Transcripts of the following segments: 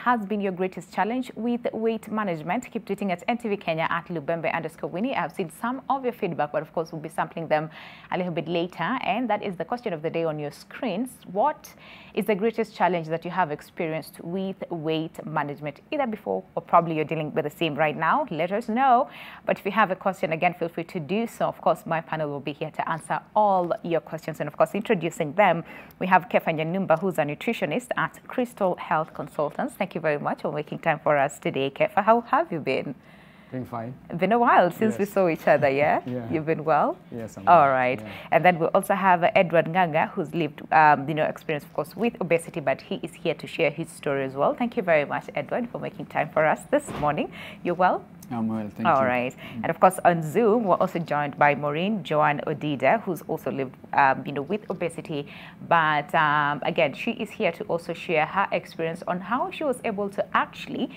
has been your greatest challenge with weight management? Keep tweeting at NTV Kenya at Lubembe_Winnie. I've seen some of your feedback, but of course we'll be sampling them a little bit later. And that is the question of the day on your screens. What is the greatest challenge that you have experienced with weight management, either before or probably you're dealing with the same right now? Let us know. But if you have a question, again, feel free to do so. Of course, my panel will be here to answer all your questions. And of course, introducing them, we have Kefa Nyanumba, who's a nutritionist at Crystal Health Consultants. Thank you very much for making time for us today, Kefa. How have you been? Doing fine. Been a while since we saw each other, yeah? Yeah. You've been well? Yes, I'm all well. right. Yeah. And then we also have Edward Nganga, who's lived, experience, of course, with obesity, but he is here to share his story as well. Thank you very much, Edward, for making time for us this morning. You well? I'm well, thank you. All right. And of course, on Zoom, we're also joined by Maureen Joanne Odida, who's also lived, with obesity. But again, she is here to also share her experience on how she was able to actually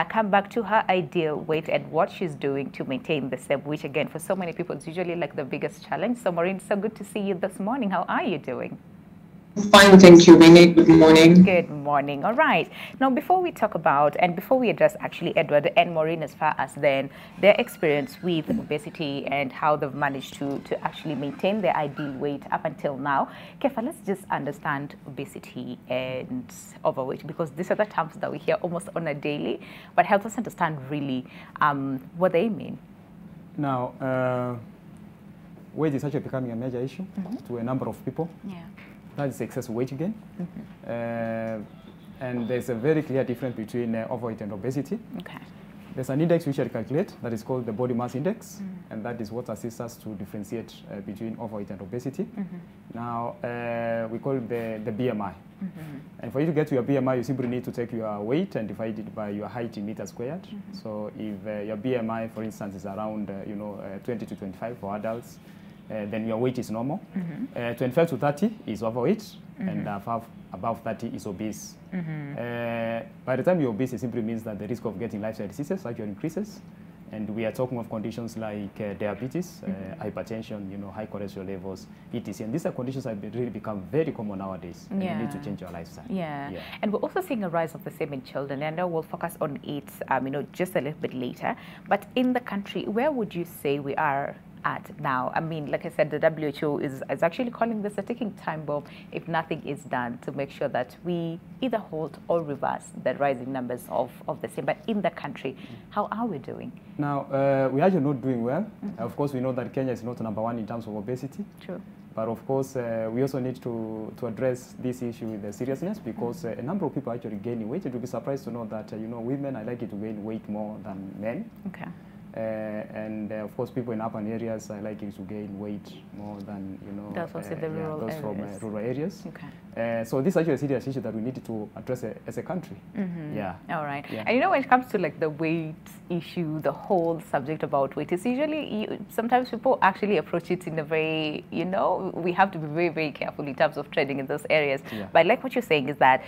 come back to her ideal weight and what she's doing to maintain the same, which again, for so many people, is usually like the biggest challenge. So Maureen, so good to see you this morning. How are you doing? Fine, thank you, Winnie. Good morning. Good morning. All right. Now, before we talk about and before we address actually Edward and Maureen as far as then their experience with obesity and how they've managed to actually maintain their ideal weight up until now, Kefa, let's just understand obesity and overweight, because these are the terms that we hear almost on a daily, but help us understand really what they mean. Now, weight is actually becoming a major issue to a number of people. Yeah. That is excessive weight gain. And there's a very clear difference between overweight and obesity. Okay. There's an index which I calculate that is called the body mass index, and that is what assists us to differentiate between overweight and obesity. Now, we call it the BMI. And for you to get to your BMI, you simply need to take your weight and divide it by your height in meters squared. So if your BMI, for instance, is around 20 to 25 for adults, then your weight is normal. 25 to 30 is overweight, and above 30 is obese. By the time you're obese, it simply means that the risk of getting lifestyle diseases actually increases. And we are talking of conditions like diabetes, hypertension, high cholesterol levels, etc. And these are conditions that have really become very common nowadays. And you need to change your lifestyle. Yeah. And we're also seeing a rise of the same in children. And I know we'll focus on it, just a little bit later. But in the country, where would you say we are at now? I mean, like I said, the WHO is actually calling this a ticking time bomb if nothing is done to make sure that we either halt or reverse the rising numbers of the same. But in the country, how are we doing? Now, we're actually not doing well. Of course, we know that Kenya is not number 1 in terms of obesity. True. But of course, we also need to address this issue with seriousness, because a number of people are actually gaining weight. It will be surprised to know that, women are likely to gain weight more than men. Okay. And of course, people in urban areas are likely to gain weight more than those in the rural those areas. from rural areas. Okay. So this is actually a serious issue that we need to address as a country. Yeah. All right. Yeah. And when it comes to like the weight issue, the whole subject about weight, it's usually sometimes people actually approach it in a very we have to be very, very careful in terms of treading in those areas. Yeah. But like what you're saying is that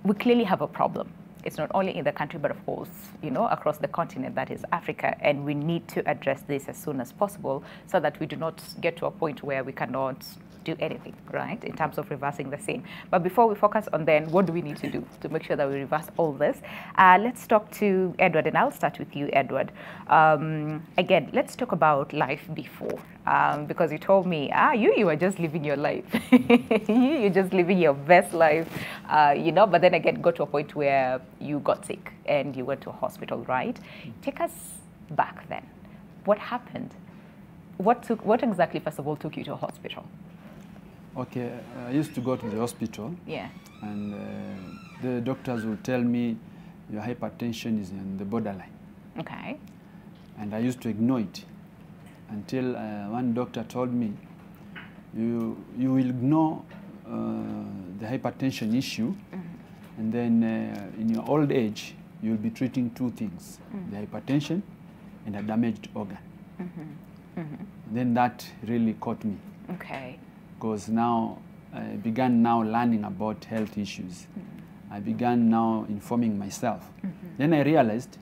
we clearly have a problem. It's not only in the country, but of course, across the continent, that is Africa. And we need to address this as soon as possible so that we do not get to a point where we cannot do anything, right, in terms of reversing the same. But before we focus on then, what do we need to do to make sure that we reverse all this? Let's talk to Edward, and I'll start with you, Edward. Again, let's talk about life before, because you told me, you were just living your life. You're just living your best life, but then again, got to a point where you got sick and you went to a hospital, right? Take us back then. What happened? What exactly, first of all, took you to a hospital? Okay, I used to go to the hospital. Yeah. And the doctors will tell me your hypertension is in the borderline. Okay. And I used to ignore it until one doctor told me, you will ignore the hypertension issue, and then in your old age, you'll be treating 2 things, the hypertension and a damaged organ. Then that really caught me. Okay. Because now I began now learning about health issues. I began now informing myself. Then I realized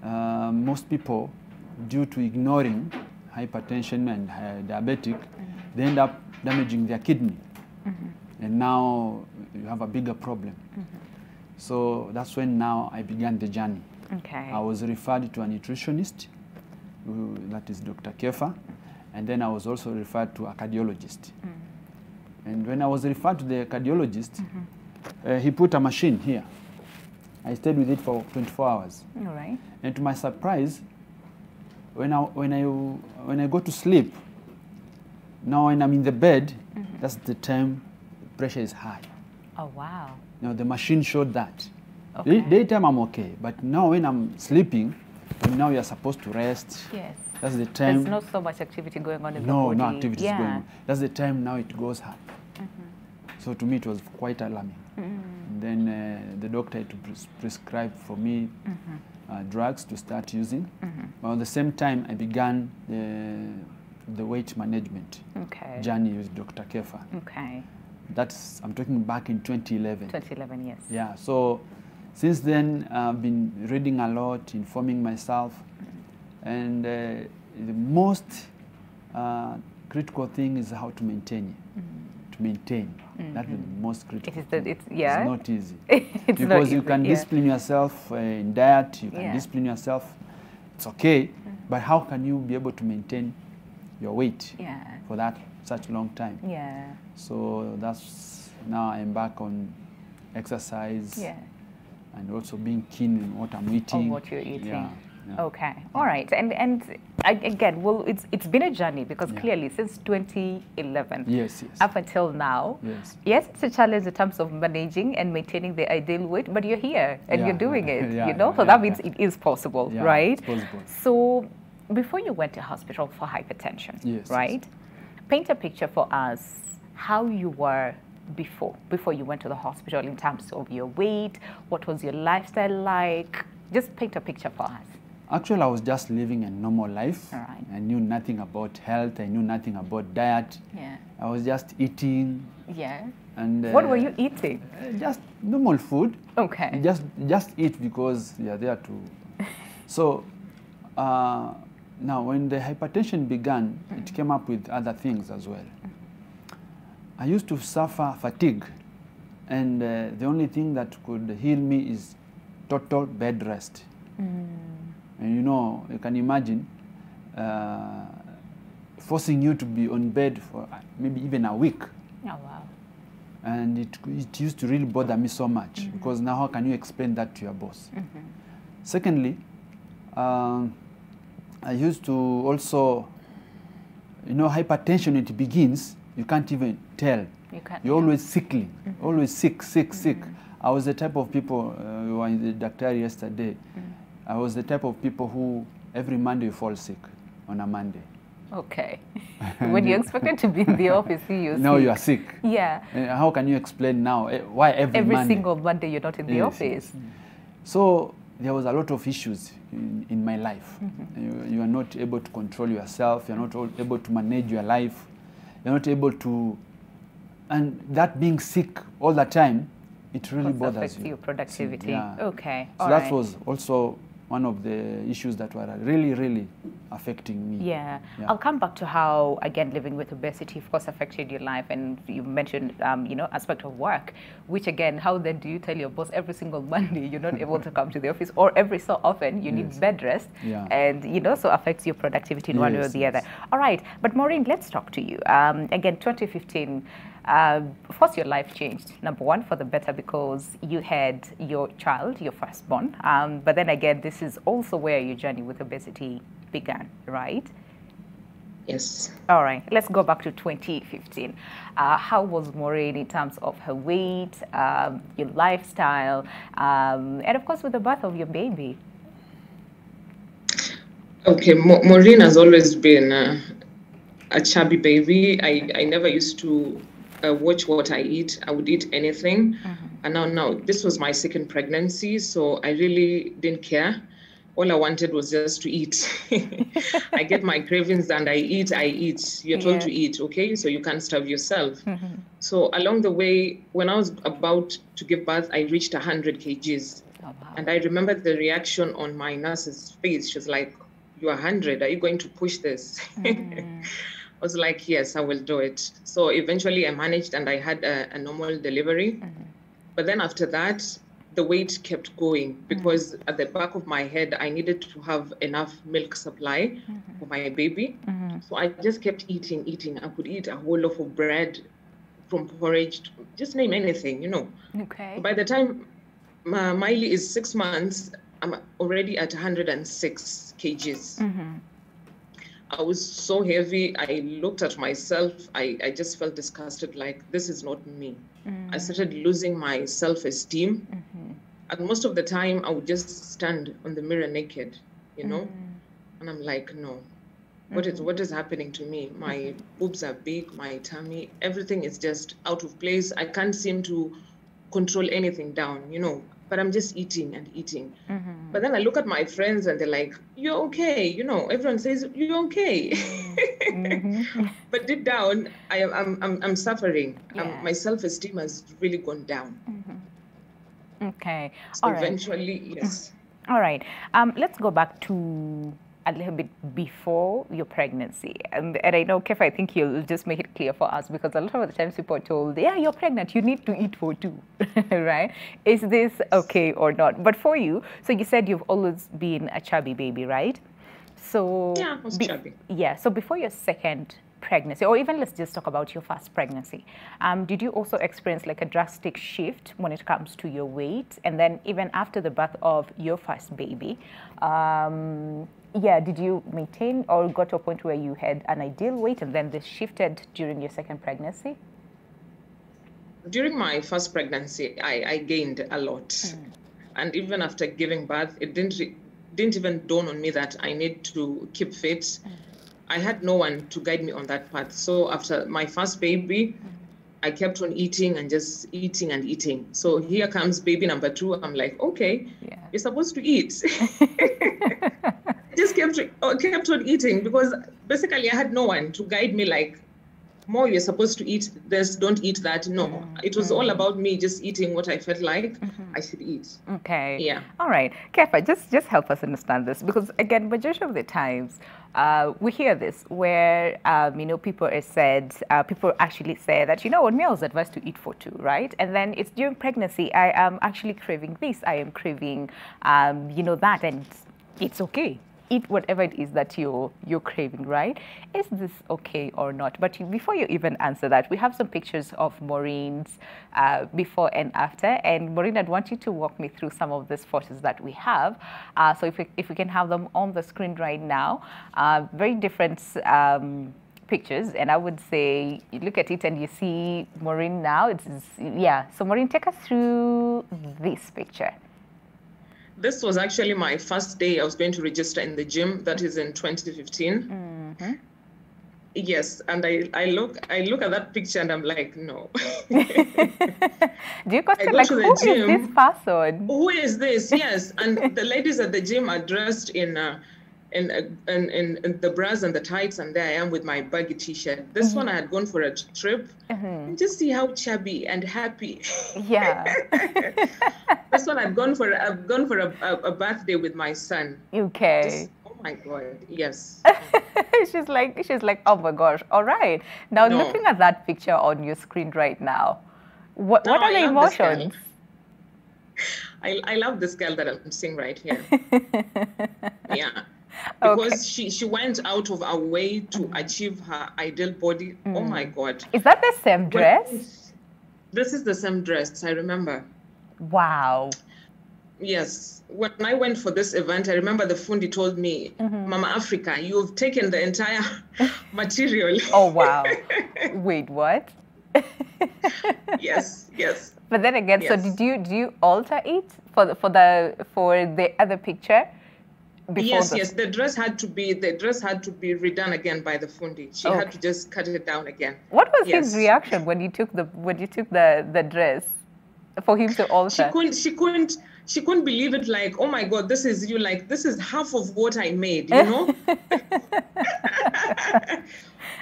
most people, due to ignoring hypertension and diabetic, they end up damaging their kidney. And now you have a bigger problem. So that's when now I began the journey. Okay. I was referred to a nutritionist, that is Dr. Kefa, and then I was also referred to a cardiologist. And when I was referred to the cardiologist, he put a machine here. I stayed with it for 24 hours. All right. And to my surprise, when I go to sleep, now when I'm in the bed, that's the time pressure is high. Oh, wow. Now the machine showed that. Okay. Daytime I'm okay, but now when I'm sleeping, and now you're supposed to rest. Yes. That's the time. There's not so much activity going on in the No, body. no activities Yeah. going on. That's the time now it goes high. So to me it was quite alarming. And then the doctor had to prescribe for me drugs to start using. But at the same time I began the weight management journey with Dr. Kefa. Okay. That's, I'm talking back in 2011. 2011, yes. Yeah, so since then I've been reading a lot, informing myself, and the most critical thing is how to maintain it. To maintain, that's the most critical. It's not easy. It's because not easy, you can discipline yourself in diet, you can discipline yourself, it's okay, but how can you be able to maintain your weight for that such long time? Yeah. So that's, now I'm back on exercise and also being keen in what I'm eating. On what you're eating. Yeah. Okay, all right, and again, well, it's been a journey because clearly since 2011, yes, up until now, yes, it's a challenge in terms of managing and maintaining the ideal weight, but you're here and you're doing it, you know, so that means it is possible, right? It's possible. So before you went to hospital for hypertension, right? Paint a picture for us how you were before you went to the hospital in terms of your weight. What was your lifestyle like? Just paint a picture for us. Actually, I was just living a normal life. All right. I knew nothing about health. I knew nothing about diet. Yeah. I was just eating. Yeah. And what were you eating? Just normal food. Okay. Just eat because you're there to. So now when the hypertension began, it came up with other things as well. I used to suffer fatigue, and the only thing that could heal me is total bed rest. And you know, you can imagine forcing you to be on bed for maybe even a week. Oh, wow. And it used to really bother me so much, because now how can you explain that to your boss? Secondly, I used to also, you know, hypertension, it begins, you can't even tell. You're always sickly, always sick. I was the type of people, we were in the doctor yesterday, I was the type of people who every Monday fall sick on a Monday. Okay. When you're expected to be in the office, you're now sick. you are sick. Yeah. And how can you explain now why every Monday? Single Monday you're not in the office? So there was a lot of issues in my life. You are not able to control yourself, you're not able to manage your life, you're not able to, and that being sick all the time, it really bothers affects you. your productivity. Yeah. Okay. So that was also one of the issues that were really affecting me. Yeah. I'll come back to how, again, living with obesity, of course, affected your life. And you mentioned, you know, aspect of work, which, again, how then do you tell your boss every single Monday you're not able to come to the office, or every so often you need bed rest, and, you know, so affects your productivity in one way or the other. All right. But Maureen, let's talk to you. Again, 2015, of course, your life changed. Number one, for the better, because you had your child, your firstborn. But then again, this is also where your journey with obesity began, right? Yes. All right. Let's go back to 2015. How was Maureen in terms of her weight, your lifestyle, and of course with the birth of your baby? Okay, Maureen has always been a chubby baby. I never used to watch what I eat. I would eat anything. And now this was my second pregnancy, so I really didn't care. All I wanted was just to eat. I get my cravings and I eat. You're told to eat, okay? So you can't starve yourself. So along the way, when I was about to give birth, I reached 100 kgs. Oh, wow. And I remember the reaction on my nurse's face. She was like, "You're 100, are you going to push this?" I was like, yes, I will do it. So eventually I managed and I had a normal delivery. But then after that, the weight kept going because at the back of my head, I needed to have enough milk supply for my baby. So I just kept eating. I could eat a whole loaf of bread, from porridge, just name anything, you know. Okay. By the time Miley is 6 months, I'm already at 106 kgs. I was so heavy. I looked at myself. I just felt disgusted, like, this is not me. I started losing my self-esteem. And most of the time, I would just stand on the mirror naked, you know? And I'm like, no, what is happening to me? My boobs are big, my tummy, everything is just out of place. I can't seem to control anything down, you know? But I'm just eating and eating. But then I look at my friends and they're like, you're okay. You know, everyone says, you're okay. But deep down, I'm suffering. Yeah. My self-esteem has really gone down. Okay. So All right. eventually, yes. All right. Let's go back to a little bit before your pregnancy. And I know, Kefa, I think you'll just make it clear for us, because a lot of the times people are told, yeah, you're pregnant, you need to eat for two, right? Is this okay or not? But for you, so you said you've always been a chubby baby, right? So Yeah, I was chubby. Yeah, so before your second pregnancy, or even let's just talk about your first pregnancy, did you also experience like a drastic shift when it comes to your weight? And then even after the birth of your first baby, yeah, did you maintain or got to a point where you had an ideal weight and then this shifted during your second pregnancy? During my first pregnancy, I gained a lot. And even after giving birth, it didn't even dawn on me that I need to keep fit. I had no one to guide me on that path. So after my first baby, I kept on eating and just eating and eating. So here comes baby number 2. I'm like, okay, Yeah. you're supposed to eat. Just kept on eating, because basically I had no one to guide me, like, more, you're supposed to eat this, don't eat that. No, it was all about me just eating what I felt like I should eat. Okay. Yeah. All right. Kefa, just help us understand this, because again, majority of the times we hear this where, you know, people actually say that, you know what, me, I was advised to eat for two, right? And then it's during pregnancy, I am actually craving this, I am craving, you know, that, and it's okay. Eat whatever it is that you're craving, right? Is this okay or not? But before you even answer that, we have some pictures of Maureen's before and after. And Maureen, I'd want you to walk me through some of these photos that we have. So if we can have them on the screen right now. Very different pictures, and I would say you look at it and you see Maureen now. Yeah. So Maureen, take us through this picture. This was actually my first day I was going to register in the gym. That is in 2015. Yes, and I look at that picture and I'm like, no. Do you question, like, who is this person? Who is this? Yes, and the ladies at the gym are dressed in the bras and the tights, and there I am with my baggy t-shirt. This one I had gone for a trip. And just see how chubby and happy. Yeah. This one I've gone for a birthday with my son. Okay. Oh my God, yes. she's like, oh my gosh. All right. Now looking at that picture on your screen right now, what are the emotions? I love this girl that I'm seeing right here. Yeah. Because she went out of her way to achieve her ideal body. Oh my God. Is that the same dress? This is the same dress, I remember. Wow. Yes. When I went for this event, I remember the fundi told me, Mama Africa, you've taken the entire material. Oh, wow. Wait, what? Yes. But then again, so do you alter it for the other picture? Yes. The dress had to be redone again by the fundi. She had to just cut it down again. What was his reaction when you took the dress for him to alter? She couldn't believe it. Like, oh my God, this is you. Like, this is half of what I made. You know.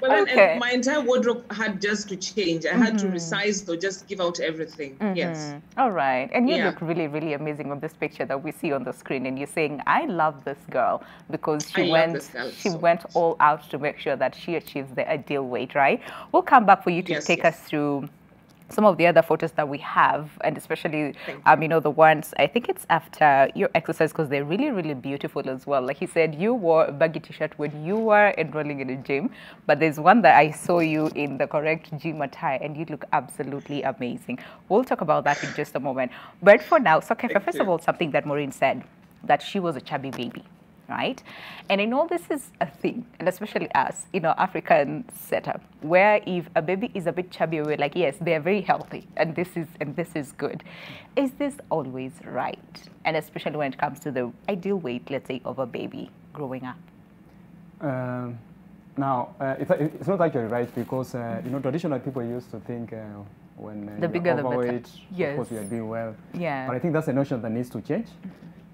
But then my entire wardrobe had just to change. I had to resize or just give out everything. Yes. All right. And you look really, really amazing on this picture that we see on the screen. And you're saying, I love this girl because she went all out to make sure that she achieves the ideal weight, right? We'll come back for you to take us through some of the other photos that we have, and especially, you know, the ones, I think it's after your exercise, because they're really, really beautiful as well. Like he said, you wore a baggy t-shirt when you were enrolling in a gym, but there's one that I saw you in the correct gym attire, and you look absolutely amazing. We'll talk about that in just a moment. But for now, so Kefa, first of all, something that Maureen said, that she was a chubby baby. Right? And I know this is a thing, and especially us in our African setup, where if a baby is a bit chubby, we're like, yes, they're very healthy, and this is good. Is this always right? And especially when it comes to the ideal weight, let's say, of a baby growing up. Now, it's not actually right, because you know, traditional people used to think when the bigger the better. Yes. Of course, we are doing well. Yeah. But I think that's a notion that needs to change.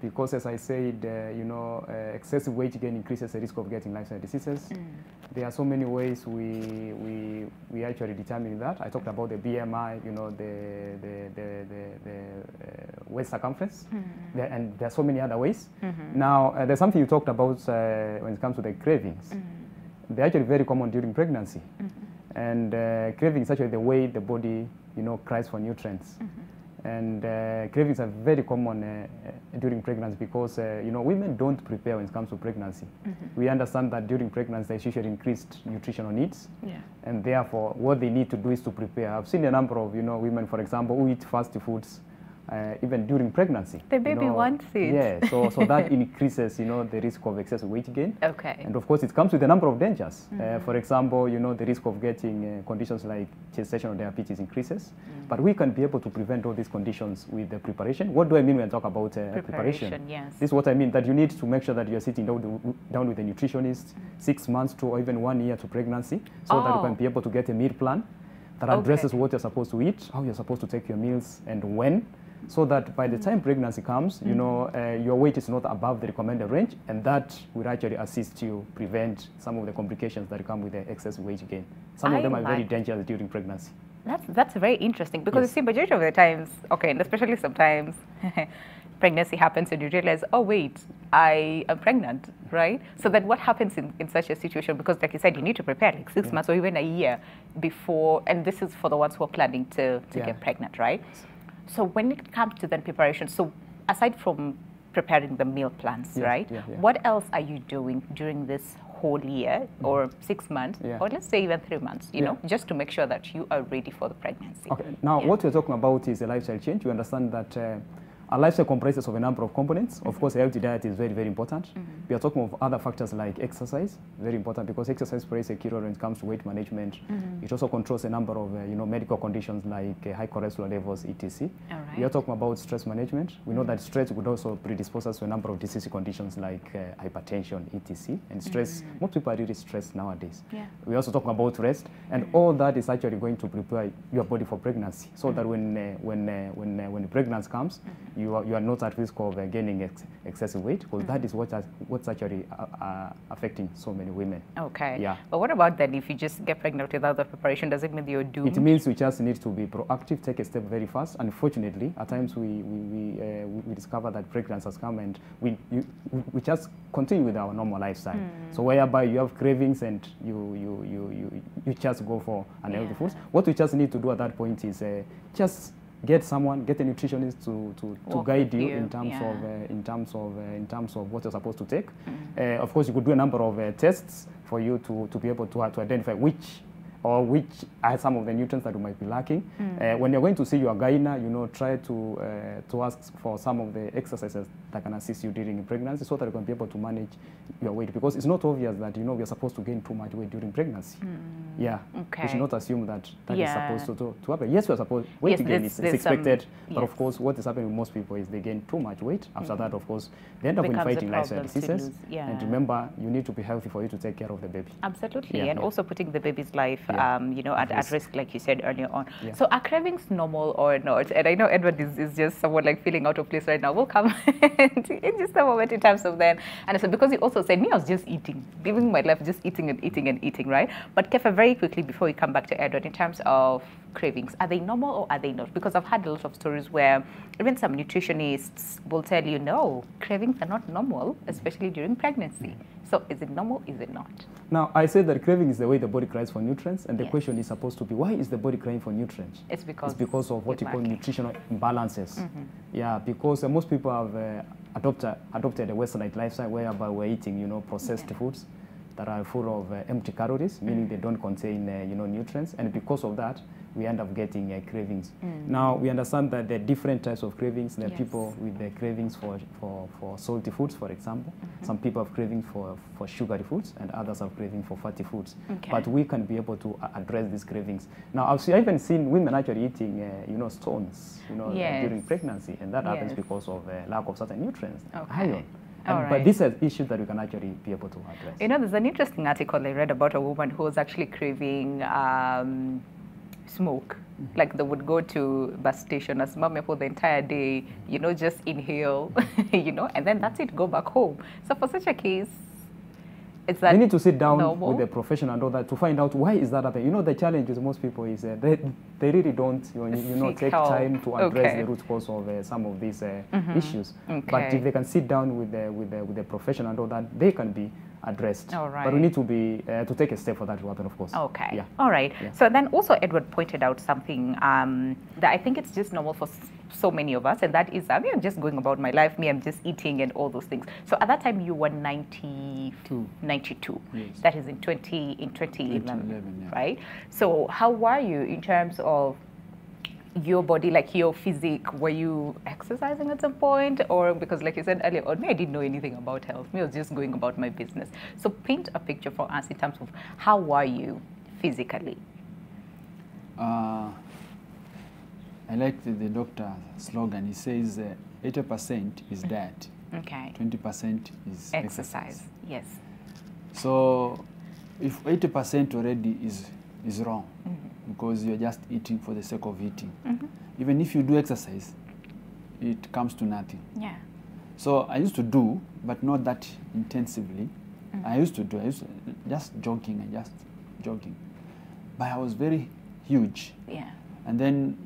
Because, as I said, you know, excessive weight gain increases the risk of getting lifestyle diseases. There are so many ways we actually determine that. I talked about the BMI, you know, the waist circumference, and there are so many other ways. Now, there's something you talked about when it comes to the cravings. They're actually very common during pregnancy, and craving is actually the way the body, you know, cries for nutrients. And cravings are very common during pregnancy, because you know, women don't prepare when it comes to pregnancy. We understand that during pregnancy there's usually increased nutritional needs, and therefore what they need to do is to prepare. I've seen a number of, you know, women, for example, who eat fast foods even during pregnancy. The baby wants it. Yeah, so that increases, you know, the risk of excessive weight gain. Okay. And of course, it comes with a number of dangers. For example, you know, the risk of getting conditions like gestational diabetes increases. But we can be able to prevent all these conditions with the preparation. What do I mean when I talk about preparation? Yes. This is what I mean, that you need to make sure that you're sitting down with a nutritionist 6 months to or even 1 year to pregnancy, so that you can be able to get a meal plan that addresses what you're supposed to eat, how you're supposed to take your meals, and when, so that by the time pregnancy comes, you know, your weight is not above the recommended range, and that will actually assist you prevent some of the complications that come with the excess weight gain. Some of them are very dangerous during pregnancy. That's very interesting, because you see, majority of the times, okay, and especially sometimes, pregnancy happens and you realize, oh wait, I am pregnant, right? So then what happens in such a situation? Because like you said, you need to prepare like 6 months or even a year before, and this is for the ones who are planning to get pregnant, right? So when it comes to then preparation, so aside from preparing the meal plans, right? What else are you doing during this whole year or 6 months, or let's say even 3 months, you know, just to make sure that you are ready for the pregnancy? Okay, now what we're talking about is a lifestyle change. You understand that our lifestyle comprises of a number of components. Of course, a healthy diet is very, very important. We are talking of other factors like exercise, very important, because exercise plays a key role when it comes to weight management. It also controls a number of you know, medical conditions like high cholesterol levels, etc. We are talking about stress management. We know that stress would also predispose us to a number of disease conditions like hypertension, etc. And stress, most people are really stressed nowadays. We also talk about rest, and all that is actually going to prepare your body for pregnancy, so that when pregnancy comes, you are not at risk of gaining excessive weight, because that is what's actually affecting so many women. Okay. Yeah. But what about then if you just get pregnant without the preparation? Does it mean that you're doomed? It means we just need to be proactive, take a step very fast. Unfortunately, at times we discover that pregnancy has come, and we just continue with our normal lifestyle. So whereby you have cravings and you just go for unhealthy foods. What we just need to do at that point is just get a nutritionist to guide you in terms of what you're supposed to take. Of course, you could do a number of tests for you to be able to identify which are some of the nutrients that you might be lacking. When you're going to see your gyna, you know, try to ask for some of the exercises that can assist you during pregnancy, so that you can be able to manage your weight, because it's not obvious that, you know, we are supposed to gain too much weight during pregnancy. We should not assume that is supposed to happen. Yes, we are supposed weight gain is expected, but of course, what is happening with most people is they gain too much weight. After that, of course, they end up fighting lifestyle diseases. And remember, you need to be healthy for you to take care of the baby. Absolutely, and also putting the baby's life, you know, at risk, like you said earlier on. So are cravings normal or not? And I know Edward is just someone like feeling out of place right now. We'll come in just a moment in terms of then. And I said, because he also said, me, I was just eating, living my life, just eating and eating and eating, right? But Kefa, very quickly before we come back to Edward, in terms of cravings, are they normal or are they not? Because I've had a lot of stories where even some nutritionists will tell you, no, cravings are not normal, especially during pregnancy. So is it normal? Is it not? Now, I said that craving is the way the body cries for nutrients, and the Yes. question is supposed to be, why is the body crying for nutrients? It's because of what you call lacking. nutritional imbalances. Yeah, because most people have adopted a Westernite lifestyle whereby we're eating, processed foods that are full of empty calories, meaning they don't contain, nutrients, and because of that, we end up getting cravings. Now, we understand that there are different types of cravings. There are people with the cravings for salty foods, for example. Some people have cravings for sugary foods, and others have cravings for fatty foods. Okay. But we can be able to address these cravings. Now, I've even seen women actually eating, stones, Yes. during pregnancy, and that happens Yes. because of lack of certain nutrients, Okay. iron. All right. But these are issues that we can actually be able to address. There's an interesting article I read about a woman who was actually craving smoke. Like they would go to bus station as mom for the entire day, just inhale, and then that's it, go back home. So for such a case, it's that they need to sit down normal? with a professional and all that to find out why is that happening. The challenge with most people is they really don't Seek take help. time to address Okay. the root cause of some of these issues. But Okay. if they can sit down with the professional and all that, they can be addressed. All right. But we need to be to take a step for that to happen, of course. Okay. Yeah. All right. Yeah. So then also Edward pointed out something that I think it's just normal for so many of us, and that is, I'm just going about my life, I'm just eating and all those things. So at that time you were 92. Yes. That is in 2011, 2011, yeah. right? So how were you in terms of your body, like your physique? Were you exercising at some point? Or because like you said earlier on, I didn't know anything about health. I was just going about my business. So paint a picture for us in terms of how were you physically? I like the doctor's slogan. He says 80% is diet, Okay. 20% is Exercise. Yes. So if 80% already is wrong, because you're just eating for the sake of eating. Even if you do exercise, it comes to nothing. Yeah. So I used to do, but not that intensively. I used to just jogging and just jogging. But I was very huge. Yeah. And then,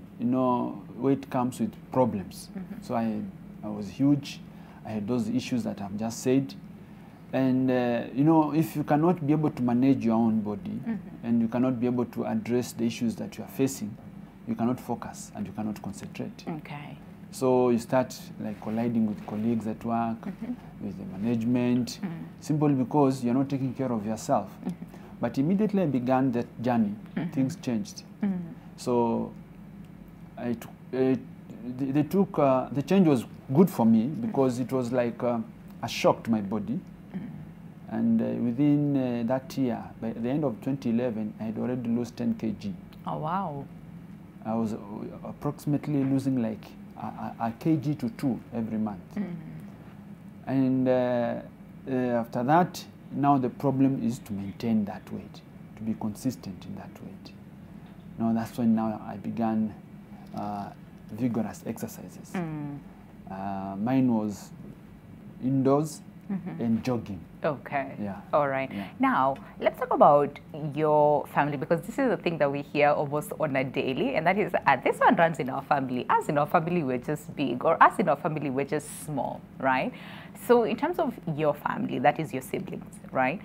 weight comes with problems. So I was huge. I had those issues that I've just said. And, if you cannot be able to manage your own body and you cannot be able to address the issues that you are facing, you cannot focus and you cannot concentrate. Okay. So you start like colliding with colleagues at work, with the management, simply because you're not taking care of yourself. But immediately I began that journey, things changed. So the change was good for me because it was like a shock to my body. And within that year, by the end of 2011, I had already lost 10 kg. Oh, wow. I was approximately losing like a kg to 2 every month. And after that, now the problem is to maintain that weight, to be consistent in that weight. Now that's when now I began vigorous exercises. Mine was indoors and jogging. Okay. Yeah. All right. Yeah. Now, let's talk about your family, because this is the thing that we hear almost on a daily, and that is, this one runs in our family. Us in our family, we're just big, or us in our family, we're just small, right? So in terms of your family, that is your siblings, right?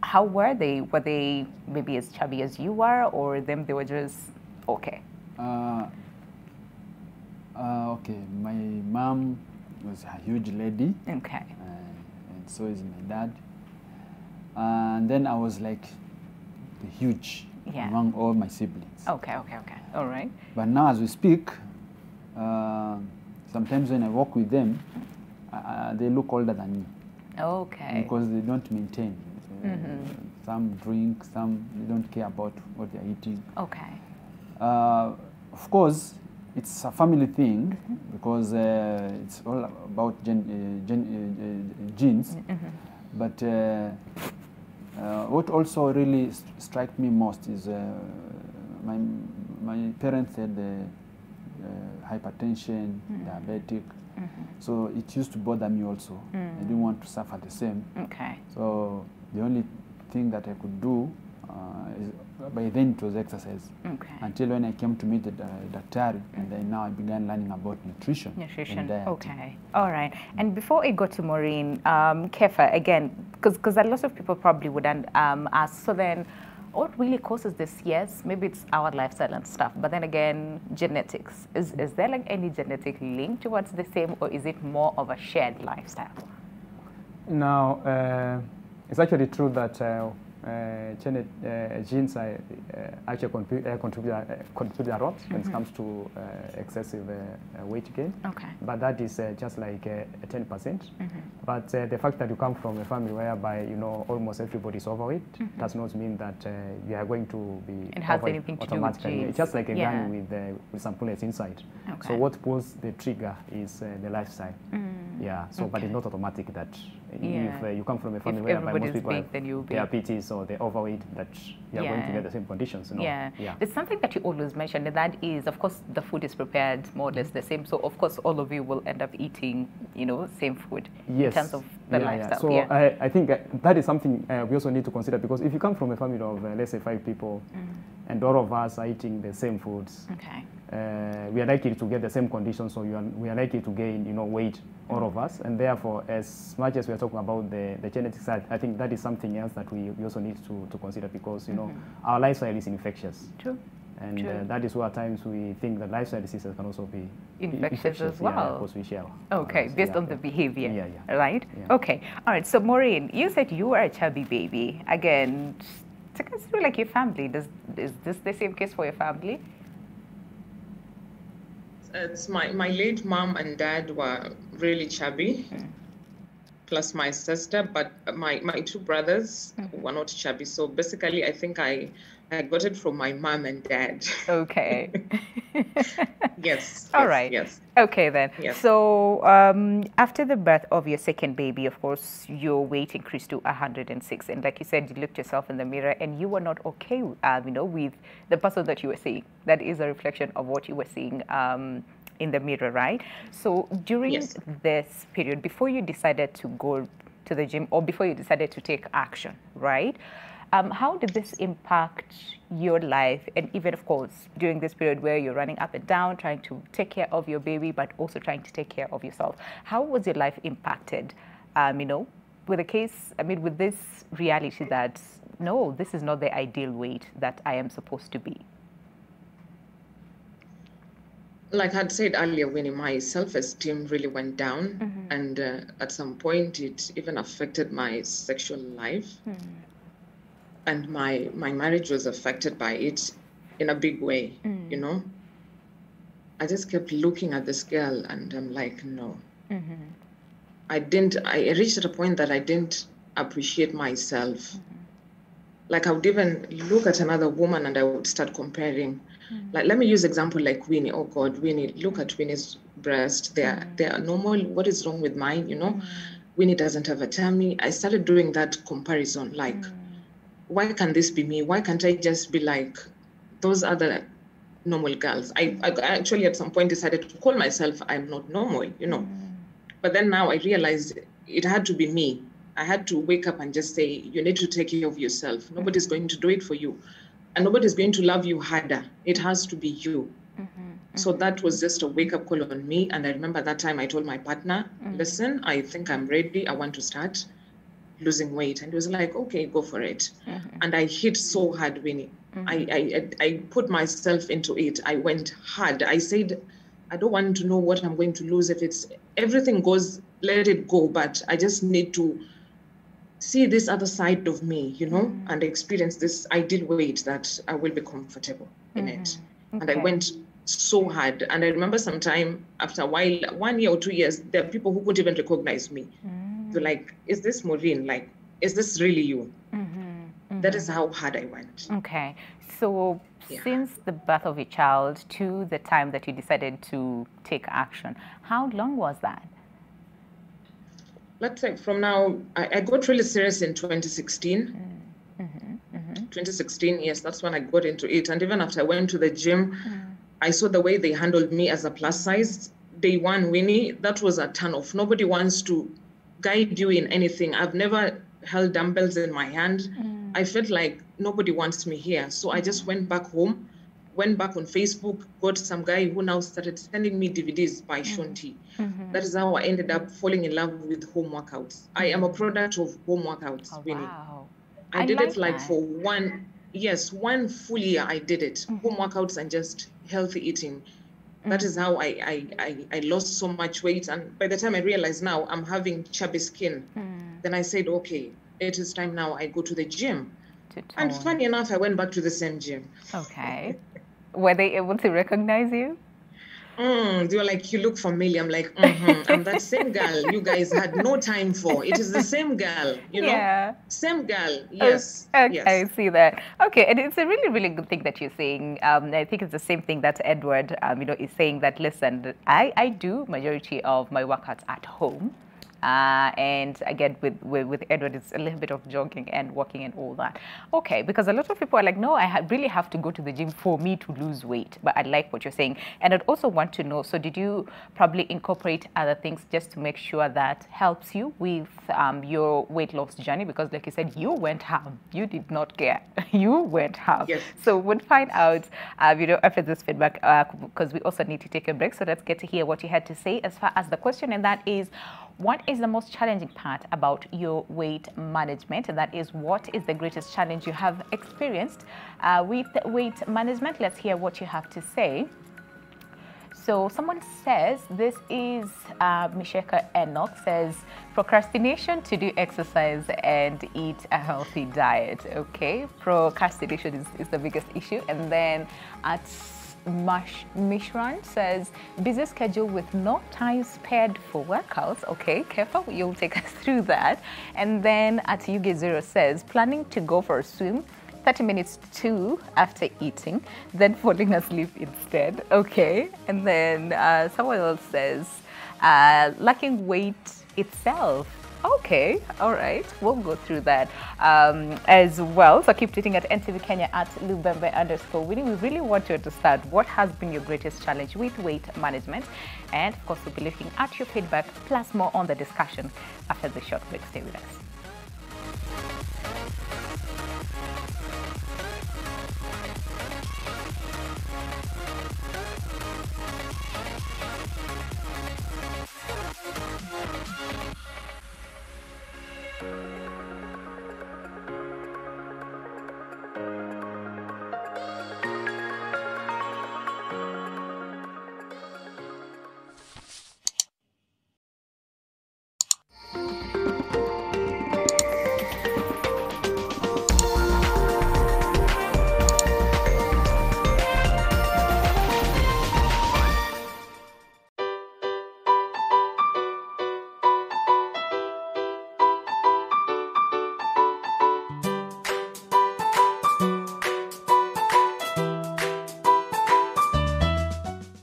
How were they? Were they maybe as chubby as you were, or they were just okay? Okay, my mom was a huge lady. Okay. And so is my dad. And then I was like the huge among all my siblings. Okay. All right. But now as we speak, sometimes when I walk with them, they look older than me. Okay. Because they don't maintain. Some drink, some they don't care about what they're eating. Okay. Of course, it's a family thing because it's all about genes. But what also really struck me most is my parents had hypertension, diabetic. So it used to bother me also. I didn't want to suffer the same. Okay. So the only thing that I could do is by then it was exercise. Okay. Until when I came to meet the Daktari, and then now I began learning about nutrition. And diet. Okay. All right. And before I go to Maureen, Kefa, again, because a lot of people probably would ask, so then what really causes this? Yes, maybe it's our lifestyle and stuff, but then again, genetics. Is there like any genetic link towards the same, or is it more of a shared lifestyle? Now, it's actually true that genes actually contribute a lot when it comes to excessive weight gain. Okay. But that is just like 10%. But the fact that you come from a family whereby almost everybody is overweight does not mean that you are going to be it has anything to do with genes. It's just like a gun with some bullets inside. Okay. So what pulls the trigger is the lifestyle. Yeah. So, but it's not automatic that if you come from a family whereby most people have diabetes or they're overweight, that you are going to get the same conditions. Yeah. There's something that you always mention, and that is, of course, the food is prepared more or less the same. So, of course, all of you will end up eating, same food in terms of the lifestyle. So, I think that is something we also need to consider, because if you come from a family of, let's say, 5 people, and all of us are eating the same foods, we are likely to get the same conditions, so we are likely to gain, weight, all of us, and therefore, as much as we are talking about the genetic side, I think that is something else that we also need to consider, because our lifestyle is infectious. True. And that is where at times we think that lifestyle diseases can also be infectious as well. Because we share. Okay, based on the behavior, right? Yeah. Okay, all right. So Maureen, you said you were a chubby baby. Again, take us through like your family. Is this the same case for your family? It's my late mom and dad were really chubby, plus my sister, but my 2 brothers were not chubby. So basically, I think I got it from my mom and dad. Okay. Yes. All right. Yes. Okay then. Yes. So after the birth of your second baby, of course, your weight increased to 106, and like you said, you looked yourself in the mirror, and you were not okay, with the person that you were seeing. That is a reflection of what you were seeing in the mirror, right? So during this period, before you decided to go to the gym, or before you decided to take action, right? How did this impact your life? And even, of course, during this period where you're running up and down, trying to take care of your baby, but also trying to take care of yourself. How was your life impacted, with with this reality that, no, this is not the ideal weight that I am supposed to be? Like I'd said earlier, Winnie, my self-esteem really went down. And at some point, it even affected my sexual life. And my marriage was affected by it in a big way, I just kept looking at this girl and I'm like, no. I reached a point that I didn't appreciate myself. Like I would even look at another woman and I would start comparing. Like, let me use example like Winnie. Oh God, Winnie, look at Winnie's breast. They are normal. What is wrong with mine, Winnie doesn't have a tummy. I started doing that comparison, like, why can't this be me? Why can't I just be like those other normal girls? I actually at some point decided to call myself I'm not normal, But then now I realized it had to be me. I had to wake up and just say, you need to take care of yourself. Nobody's going to do it for you. And nobody's going to love you harder. It has to be you. So that was just a wake-up call on me. And I remember that time I told my partner, listen, I think I'm ready. I want to start losing weight. And he was like, okay, go for it. And I hit so hard, Winnie. I put myself into it. I went hard. I said, I don't want to know what I'm going to lose. If it's everything goes, let it go. But I just need to see this other side of me, and experience this ideal weight that I will be comfortable in it. Okay. And I went so hard. And I remember sometime after a while, 1 year or 2 years, there are people who couldn't even recognize me. They're like, is this Maureen? Like, is this really you? That is how hard I went. Okay. So since the birth of your child to the time that you decided to take action, how long was that? Let's say from now, I got really serious in 2016. 2016, yes, that's when I got into it. And even after I went to the gym, I saw the way they handled me as a plus size. Day one, Winnie, that was a turn off. Nobody wants to guide you in anything. I've never held dumbbells in my hand. I felt like nobody wants me here. So I just went back home, went back on Facebook, got some guy who now started sending me DVDs by Shonti. That is how I ended up falling in love with home workouts. I am a product of home workouts, Winnie. Wow. I did like it like that. for one full year I did it. Home workouts and just healthy eating. That is how I lost so much weight. And by the time I realized now I'm having chubby skin, then I said, okay, it is time now I go to the gym. And funny enough, I went back to the same gym. Okay. Were they able to recognize you? They were like, you look familiar. I'm like, I'm that same girl you guys had no time for. It is the same girl, you know? Yeah. Same girl, yes. Okay, yes. I see that. Okay, and it's a really, really good thing that you're saying. I think it's the same thing that Edward, is saying that, listen, I do majority of my workouts at home. And again, with Edward, it's a little bit of jogging and walking and all that. Okay, because a lot of people are like, no, I really have to go to the gym for me to lose weight. But I like what you're saying. And I'd also want to know, so did you probably incorporate other things just to make sure that helps you with your weight loss journey? Because like you said, you went ham. You did not care. You went ham. Yes. So we'll find out, after this feedback, because we also need to take a break. So let's get to hear what you had to say as far as the question, and that is, what is the most challenging part about your weight management? And that is, what is the greatest challenge you have experienced with weight management? Let's hear what you have to say. So someone says, this is Misheka Enoch, says, procrastination to do exercise and eat a healthy diet. Okay, procrastination is the biggest issue. And then at Mishran says, busy schedule with no time spared for workouts. Okay, careful, you'll take us through that. And then at Yuge0 says, planning to go for a swim, 30 minutes too after eating, then falling asleep instead. Okay, and then someone else says, lacking weight itself. Okay, all right, we'll go through that as well. So keep tweeting at NTV Kenya at Lubembe_Winnie. We really want to understand what has been your greatest challenge with weight management. And of course, we'll be looking at your feedback plus more on the discussion after the short break. Stay with us.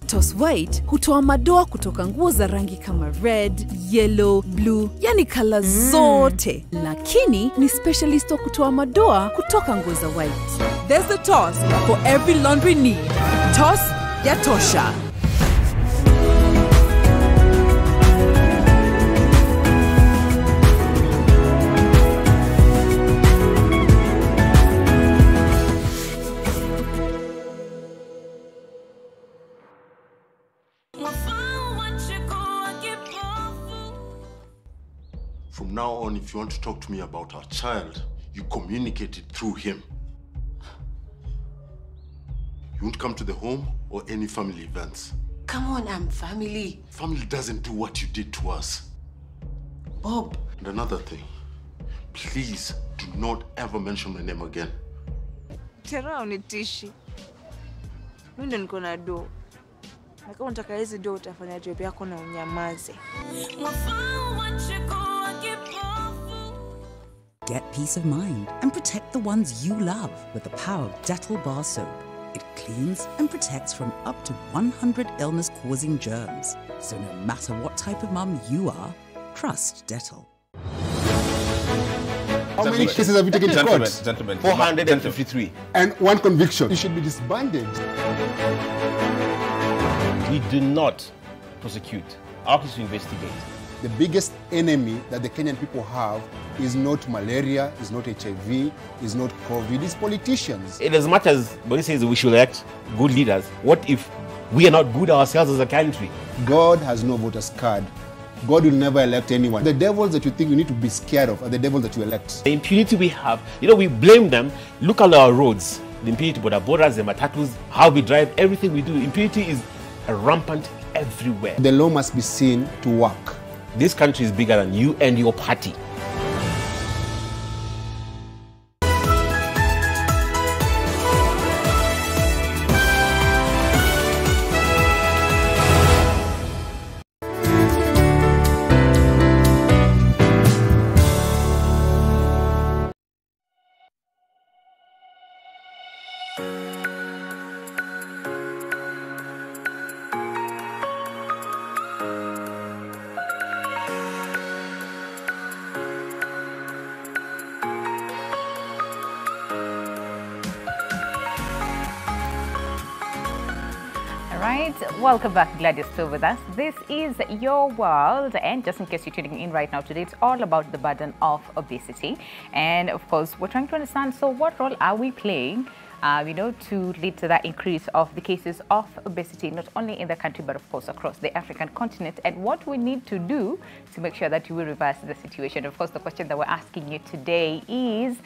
Toss White hutoa madoa kutoka nguo za rangi kama red, yellow, blue, yani kala zote. Lakini ni specialist wa kutoa madoa kutoka nguo za white. There's a Toss for every laundry need. Toss ya tosha. From now on, if you want to talk to me about our child, you communicate it through him. You won't come to the home or any family events. Come on, I'm family. Family doesn't do what you did to us. Bob. And another thing, please do not ever mention my name again. Tera unitishi. Mimi ndo niko na do. Na kama unataka hizi do utafanya job yako na unyamaze. Get peace of mind and protect the ones you love with the power of Dettol Bar Soap. It cleans and protects from up to 100 illness-causing germs. So no matter what type of mum you are, trust Dettol. How many cases have you taken to court? Gentlemen, 453. And one conviction. You should be disbanded. We do not prosecute. Our case is to investigate. the biggest enemy that the Kenyan people have is not malaria, is not HIV, is not COVID, it's politicians. In as much as Boris says we should elect good leaders, what if we are not good ourselves as a country? God has no voters card. God will never elect anyone. The devils that you think you need to be scared of are the devils that you elect. The impunity we have, we blame them. Look at our roads. The impunity, the borders, the matatus, how we drive, everything we do. Impunity is rampant everywhere. The law must be seen to work. This country is bigger than you and your party. Welcome back. Glad you're still with us. This is Your World, and just in case you're tuning in right now, today it's all about the burden of obesity. And of course, we're trying to understand, so what role are we playing to lead to that increase of the cases of obesity, not only in the country, but of course across the African continent, and what we need to do to make sure that you will reverse the situation. Of course, the question that we're asking you today is,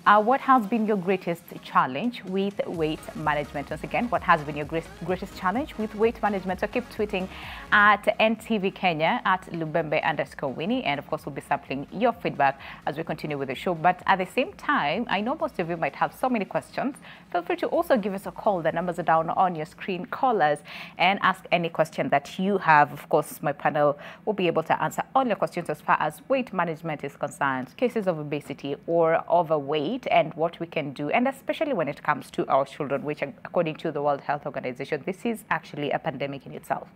what has been your greatest challenge with weight management? Once again, what has been your greatest challenge with weight management? So keep tweeting at NTV Kenya, at Lubembe_Winnie, and of course we'll be sampling your feedback as we continue with the show. But at the same time, I know most of you might have so many questions. Feel free to also give us a call. The numbers are down on your screen. Call us and ask any question that you have. Of course, my panel will be able to answer all your questions as far as weight management is concerned, cases of obesity or overweight, and what we can do, and especially when it comes to our children, which according to the World Health Organization, this is actually a pandemic in itself.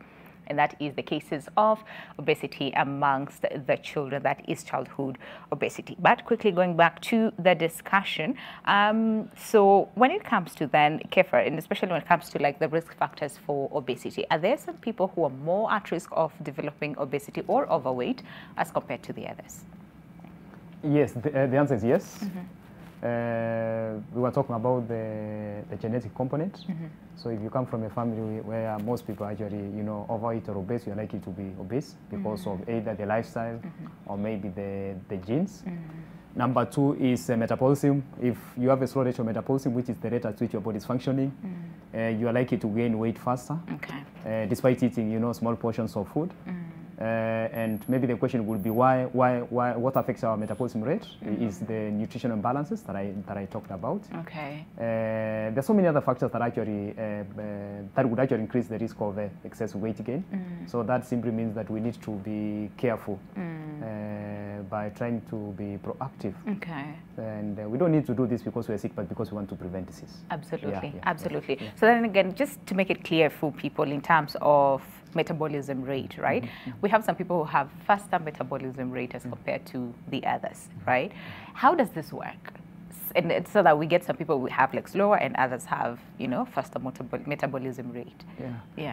And that is the cases of obesity amongst the children, that is childhood obesity. But quickly going back to the discussion, so when it comes to then, Kefa, and especially when it comes to like the risk factors for obesity, are there some people who are more at risk of developing obesity or overweight as compared to the others? Yes, the answer is yes. We were talking about the genetic component. So if you come from a family where most people actually, overweight or obese, you're likely to be obese because of either the lifestyle or maybe the genes. Number two is metabolism. If you have a slow rate of metabolism, which is the rate at which your body is functioning, you are likely to gain weight faster, despite eating, small portions of food. And maybe the question would be what affects our metabolism rate is the nutritional imbalances that I talked about. There's so many other factors that actually that would actually increase the risk of excessive weight gain. So that simply means that we need to be careful by trying to be proactive. And we don't need to do this because we're sick, but because we want to prevent disease. Absolutely, absolutely. So then again, just to make it clear for people in terms of metabolism rate, right? We have some people who have faster metabolism rate as compared to the others, right? How does this work? And it's so that we get some people who have like slower and others have, faster metabolism rate.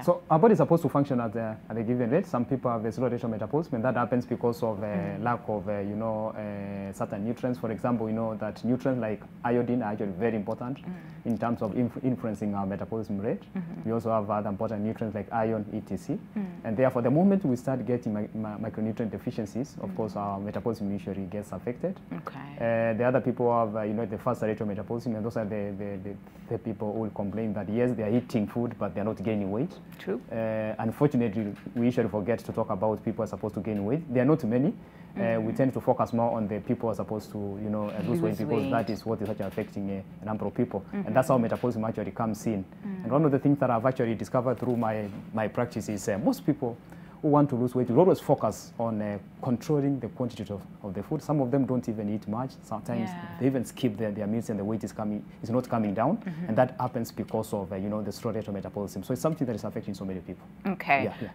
So our body is supposed to function at a given rate. Some people have a slow rate of metabolism, and that happens because of lack of, certain nutrients. For example, we know that nutrients like iodine are actually very important in terms of influencing our metabolism rate. We also have other important nutrients like iron, etc. And therefore, the moment we start getting micronutrient deficiencies, of course, our metabolism usually gets affected. The other people have, the faster rate of metabolism, and those are the people who will complain that yes, they are eating food, but they're not gaining weight. True. Unfortunately, we usually forget to talk about people who are supposed to gain weight. There are not many. We tend to focus more on the people who are supposed to, lose weight, because that is what is actually affecting a number of people. And that's how metabolism actually comes in. And one of the things that I've actually discovered through my practice is most people who want to lose weight will always focus on controlling the quantity of the food. Some of them don't even eat much. Sometimes they even skip their meals and the weight is not coming down. And that happens because of, the slow rate of metabolism. So it's something that is affecting so many people.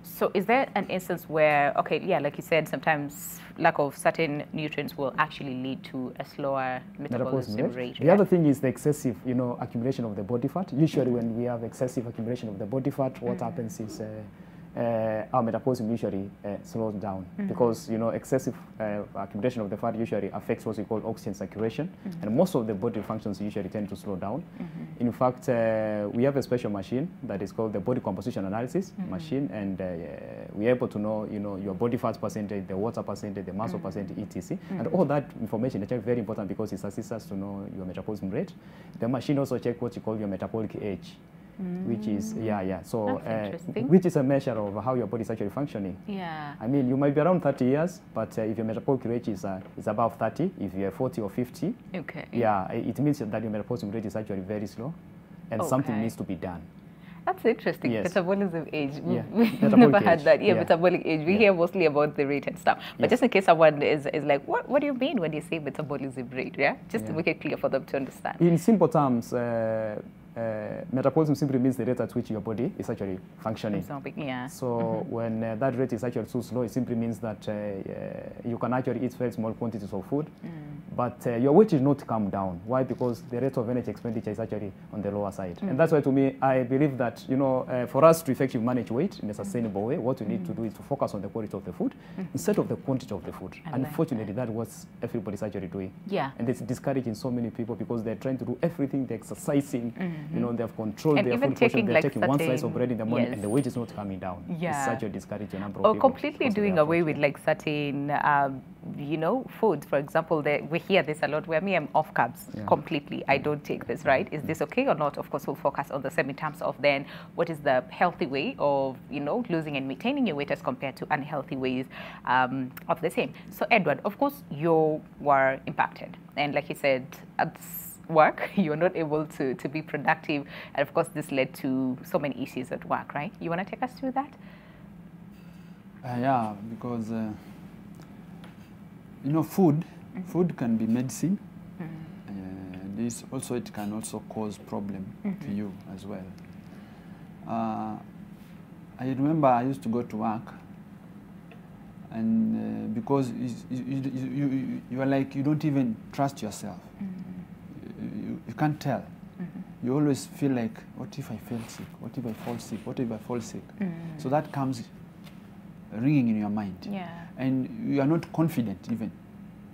So is there an instance where, like you said, sometimes lack of certain nutrients will actually lead to a slower metabolism rate? The other thing is the excessive, accumulation of the body fat. Usually when we have excessive accumulation of the body fat, what happens is our metabolism usually slows down because, you know, excessive accumulation of the fat usually affects what we call oxygen circulation, and most of the body functions usually tend to slow down. In fact, we have a special machine that is called the body composition analysis machine, and we're able to know, you know, your body fat percentage, the water percentage, the muscle percentage, etc. And all that information is very important because it assists us to know your metabolism rate. The machine also checks what you call your metabolic age, which is, so which is a measure of how your body is actually functioning. I mean, you might be around 30 years, but if your metabolic rate is above 30, if you're 40 or 50, it means that your metabolism rate is actually very slow, and something needs to be done. That's interesting. Metabolism age. We've never had that. Metabolic age. We hear mostly about the rate and stuff. But just in case someone is like, what do you mean when you say metabolism rate? Just to make it clear for them to understand. In simple terms, metabolism simply means the rate at which your body is actually functioning. So when that rate is actually too slow, it simply means that you can actually eat very small quantities of food, but your weight is not come down. Why? Because the rate of energy expenditure is actually on the lower side. And that's why, to me, I believe that, you know, for us to effectively manage weight in a sustainable way, what we need to do is to focus on the quality of the food instead of the quantity of the food. Unfortunately, that's what everybody's actually doing. And it's discouraging so many people because they're trying to do everything, they're exercising, you know, they have controlled their food portion, they're taking one slice of bread in the morning and the weight is not coming down. It's such a discouraging number of people. Or completely doing away with like certain, you know, foods. For example, we hear this a lot where me, I'm off carbs completely. I don't take this, right? Is this okay or not? Of course, we'll focus on the same in terms of then what is the healthy way of, you know, losing and maintaining your weight as compared to unhealthy ways of the same. So Edward, of course, you were impacted. And like you said, at work, you're not able to be productive. And of course, this led to so many issues at work, right? You want to take us through that? Yeah, because, you know, food can be medicine. This also, it can also cause problem to you as well. I remember I used to go to work, and because you are like, you don't even trust yourself. You can't tell. You always feel like, what if I feel sick? What if I fall sick? What if I fall sick? So that comes ringing in your mind. And you are not confident even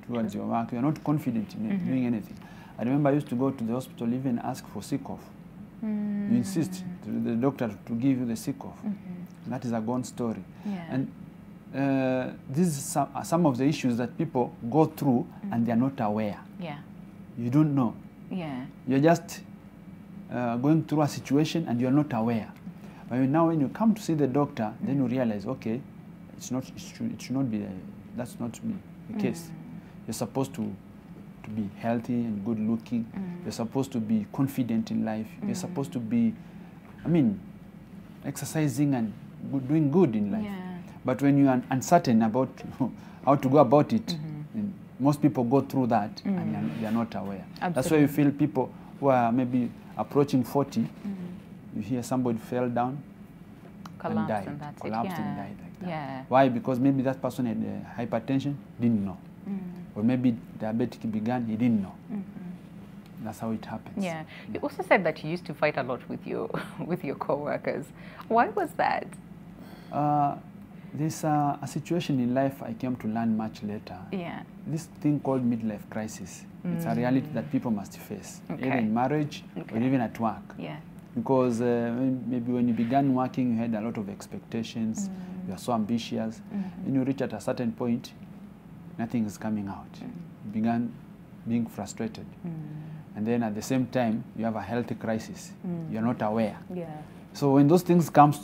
towards your work. You are not confident in doing anything. I remember I used to go to the hospital, even ask for sick off. You insist to the doctor to give you the sick off. That is a gone story. And this is some of the issues that people go through and they are not aware. You don't know. You're just going through a situation and you're not aware. But now when you come to see the doctor, then you realize, okay, it should not be, that's not me, the case. You're supposed to be healthy and good looking. You're supposed to be confident in life. You're supposed to be, I mean, exercising and doing good in life. But when you are uncertain about how to go about it, most people go through that and they are not aware. That's why you feel people who are maybe approaching 40, you hear somebody fell down and died, collapsed and died like that. Why? Because maybe that person had hypertension, didn't know. Or maybe diabetic began, he didn't know. That's how it happens. You also said that you used to fight a lot with your co-workers. Why was that? There's a situation in life I came to learn much later. This thing called midlife crisis. It's a reality that people must face, either in marriage or even at work. Because maybe when you began working, you had a lot of expectations. You are so ambitious. When you reach at a certain point, nothing is coming out. You began being frustrated. And then at the same time, you have a health crisis. You're not aware. So when those things come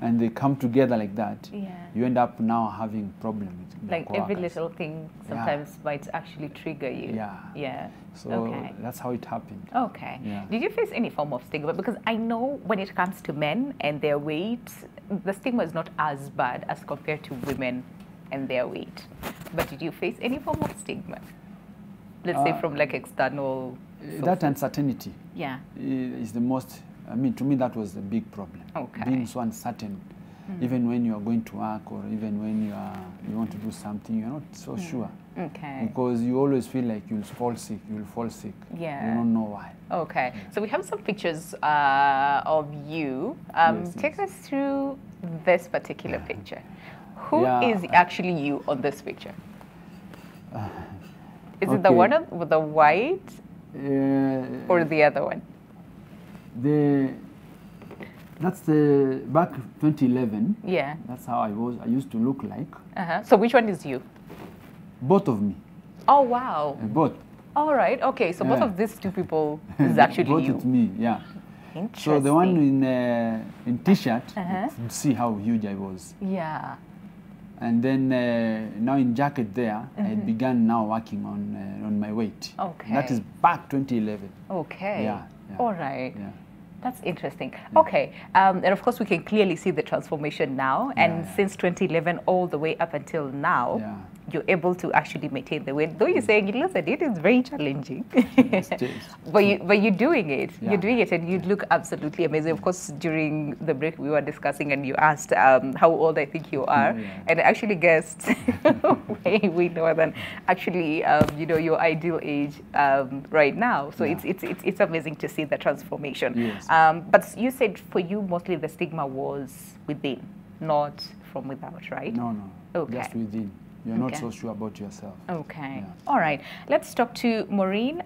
and they come together like that, you end up now having problems. Like every little thing sometimes might actually trigger you. So that's how it happened. Did you face any form of stigma? Because I know when it comes to men and their weight, the stigma is not as bad as compared to women and their weight. But did you face any form of stigma? Let's say from like external sources. That uncertainty is the most, I mean, to me that was the big problem. Being so uncertain, even when you are going to work or even when you want to do something, you're not so sure. Because you always feel like you'll fall sick, You don't know why. So we have some pictures of you. Take us through this particular picture. Who is actually you on this picture? Is it the one with the white or the other one? That's the back 2011. Yeah. That's how I used to look like. So which one is you? Both of me. Oh, wow. Both. All right. Okay. So both of these two people is actually both you. Both me, yeah. Interesting. So the one in t-shirt, you see how huge I was. Yeah. And then now in jacket there, I began now working on my weight. Okay. That is back 2011. Okay. Yeah. All right. Yeah. That's interesting. Okay. And of course, we can clearly see the transformation now. And since 2011 all the way up until now, you're able to actually maintain the weight. Though you're saying, listen, it is very challenging. but you're doing it. You're doing it and you look absolutely amazing. Of course, during the break we were discussing and you asked how old I think you are. And I actually guessed way lower than actually your ideal age right now. So it's amazing to see the transformation. Yes. But you said for you mostly the stigma was within, not from without, right? No. Okay. Just within. You're not so sure about yourself. Okay. Yeah. All right. Let's talk to Maureen.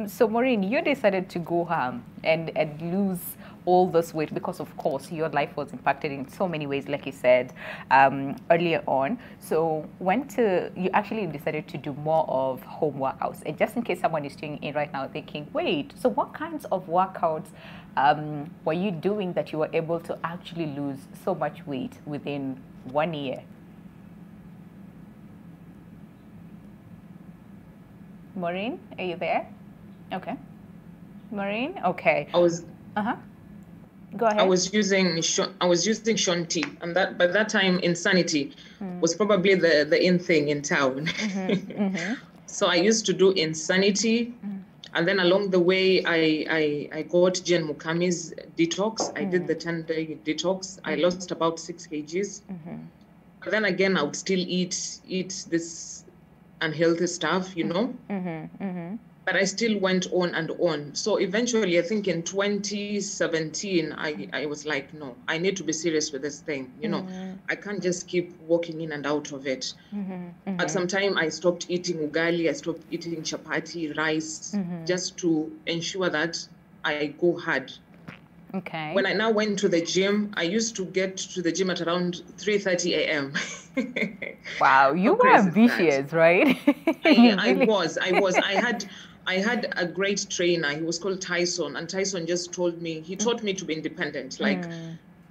So Maureen, you decided to go and lose all this weight because, of course, your life was impacted in so many ways, like you said earlier on. So you actually decided to do more of home workouts. And just in case someone is tuning in right now thinking, wait, so what kinds of workouts were you doing that you were able to actually lose so much weight within 1 year? Maureen, are you there? Okay. Maureen, okay. I was. Go ahead. I was using Shanti, and that by that time Insanity was probably the in thing in town. So I used to do Insanity, and then along the way I got Jen Mukami's detox. I did the 10-day detox. I lost about 6 kgs. But then again, I would still eat this unhealthy stuff, but I still went on and on. So eventually, I think in 2017, I was like, no, I need to be serious with this thing. I can't just keep walking in and out of it. At some time, I stopped eating ugali, I stopped eating chapati, rice, just to ensure that I go hard. Okay. When I now went to the gym, I used to get to the gym at around 3:30 a.m. Wow, you were ambitious, right? I was. I had a great trainer. He was called Tyson, and Tyson just told me, he taught me to be independent. Like,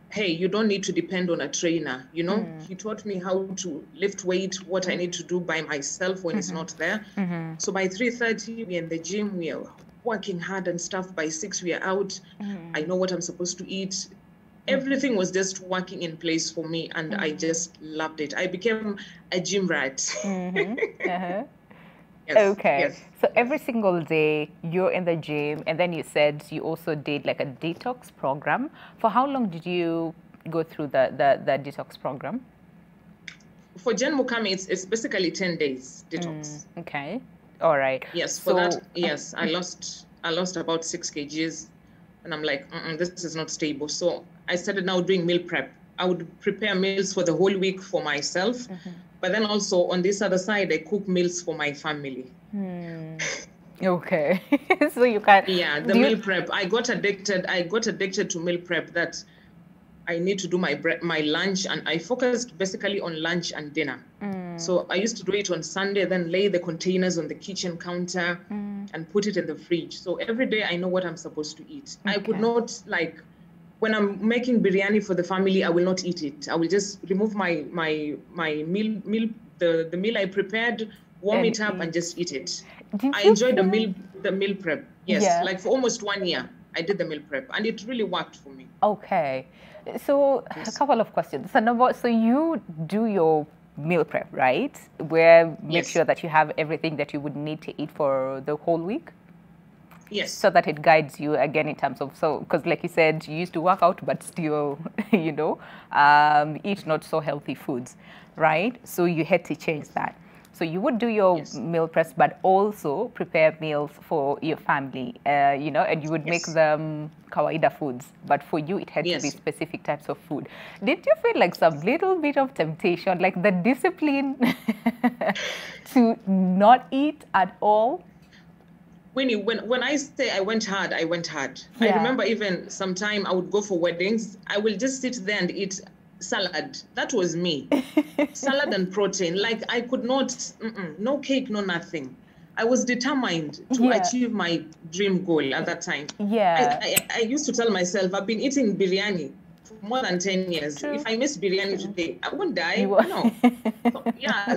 hey, you don't need to depend on a trainer, He taught me how to lift weight, what I need to do by myself when it's not there. So by 3:30, we're in the gym, we are working hard and stuff. By 6, we are out. I know what I'm supposed to eat. Everything was just working in place for me, and I just loved it. I became a gym rat. Yes, okay. Yes. So every single day you're in the gym, and then you said you also did like a detox program. For how long did you go through the detox program? For Jen Mukami, it's basically 10 days detox. Okay. All right. Yes, for that, yes, I lost about 6 kgs, and I'm like, this is not stable. So I started now doing meal prep. I would prepare meals for the whole week for myself, but then also on this other side, I cook meals for my family. Okay. So you can. Yeah, the meal prep. I got addicted to meal prep. That I need to do my lunch, and I focused basically on lunch and dinner. So I used to do it on Sunday, then lay the containers on the kitchen counter and put it in the fridge. So every day I know what I'm supposed to eat. Okay. I could not, like, when I'm making biryani for the family, I will not eat it. I will just remove my meal, the meal I prepared, warm it up and just eat it. I enjoyed the meal prep. Yes, like for almost 1 year, I did the meal prep, and it really worked for me. Okay. So a couple of questions. So you do your meal prep, right? Where make sure that you have everything that you would need to eat for the whole week? Yes. So that it guides you again in terms of, because like you said, you used to work out, but still, eat not so healthy foods, right? So you had to change that. So you would do your meal prep, but also prepare meals for your family, you know, and you would make them kawaida foods. But for you, it had to be specific types of food. Did you feel like some little bit of temptation, like the discipline to not eat at all? Winnie, when I say I went hard, I went hard. I remember even sometime I would go for weddings. I will just sit there and eat salad. That was me. Salad and protein. Like I could not, no cake, no nothing. I was determined to achieve my dream goal at that time. I used to tell myself, I've been eating biryani for more than 10 years. If I miss biryani today, I won't die. No.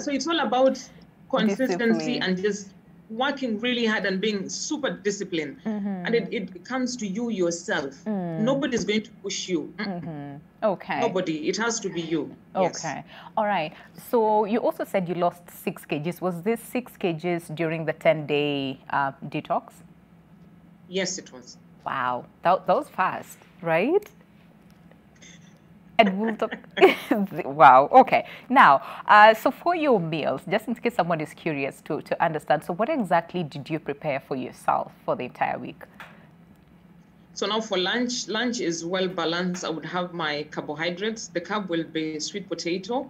So it's all about consistency and just working really hard and being super disciplined. And it comes to you yourself. Nobody's going to push you. Okay. Nobody. It has to be you. Okay. All right. So you also said you lost 6 kgs. Was this 6 kgs during the 10-day detox? Yes, it was. Wow. That was fast, right? And we'll talk. Wow. Okay. Now, so for your meals, just in case someone is curious to understand, so what exactly did you prepare for yourself for the entire week? So now for lunch is well balanced. I would have my carbohydrates. The carb will be sweet potato,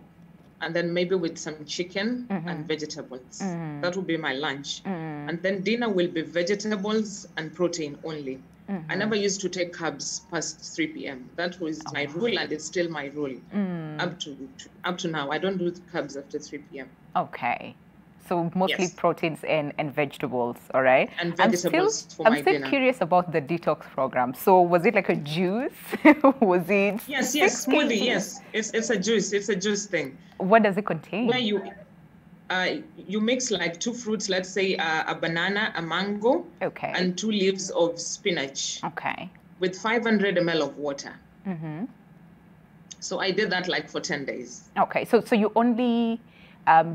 and then maybe with some chicken and vegetables. That will be my lunch. And then dinner will be vegetables and protein only. I never used to take carbs past 3 p.m. That was my rule, and it's still my rule up to now. I don't do carbs after 3 p.m. Okay. So mostly proteins and vegetables, all right? And vegetables for my dinner. I'm still curious about the detox program. So was it like a juice? Was it? Yes, smoothie, yes. It's a juice. It's a juice thing. What does it contain? Where you mix like 2 fruits, let's say a banana, a mango, and 2 leaves of spinach. Okay. With 500 ml of water. So I did that like for 10 days. Okay, so you only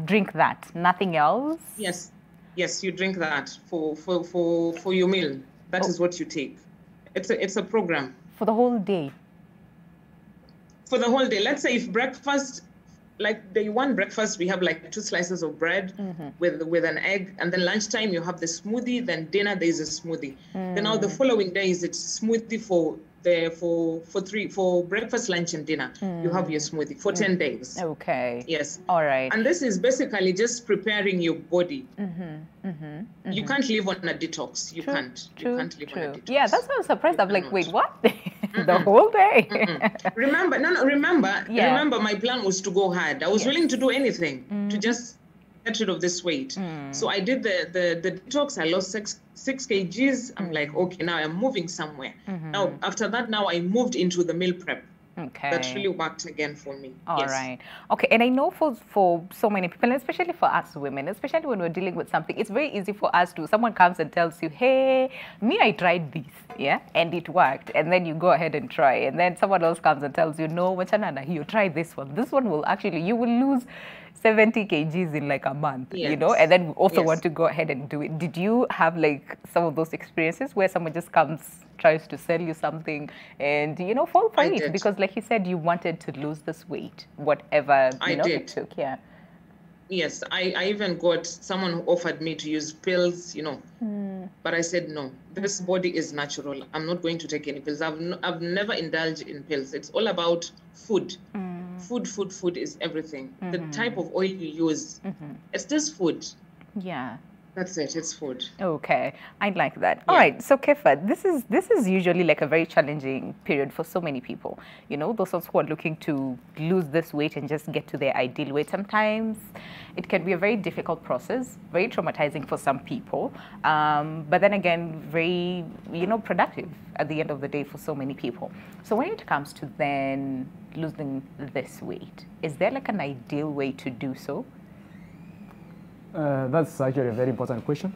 drink that, nothing else? Yes, you drink that for your meal. That is what you take. It's a program. For the whole day? For the whole day. Let's say if breakfast, like day 1 breakfast, we have like 2 slices of bread with an egg, and then lunchtime you have the smoothie, then dinner there is a smoothie. Then now the following days it's smoothie for breakfast, lunch, and dinner. You have your smoothie for 10 days. Okay. Yes. All right. And this is basically just preparing your body. You can't live on a detox. You can't live on a detox. Yeah, that's why I'm surprised. I'm like, wait, what? The whole day? Remember, remember my plan was to go hard. I was willing to do anything to just get rid of this weight. So I did the detox. I lost 6 kgs. I'm like, okay, now I'm moving somewhere. Now, after that, now I moved into the meal prep. Okay. That really worked again for me. All right. Okay, and I know for so many people, and especially for us women, especially when we're dealing with something, it's very easy for us to, someone comes and tells you, hey, I tried this, and it worked. And then you go ahead and try. And then someone else comes and tells you, no, Machanana, you try this one. This one will actually, you will lose 70 kgs in like a month, you know, and then we also want to go ahead and do it. Did you have like some of those experiences where someone just tries to sell you something and, fall for it? Because like you said, you wanted to lose this weight, whatever, it took, Yes, I even got someone who offered me to use pills, but I said, no, this body is natural. I'm not going to take any pills. I've never indulged in pills. It's all about food. Food is everything. The type of oil you use, it's just food. Yeah. That's it. It's food. Okay, I like that. All right. So Kefa, this is usually like a very challenging period for so many people. Those ones who are looking to lose this weight and just get to their ideal weight. Sometimes it can be a very difficult process, very traumatizing for some people. But then again, very productive at the end of the day for so many people. So when it comes to then losing this weight, is there like an ideal way to do so? That's actually a very important question.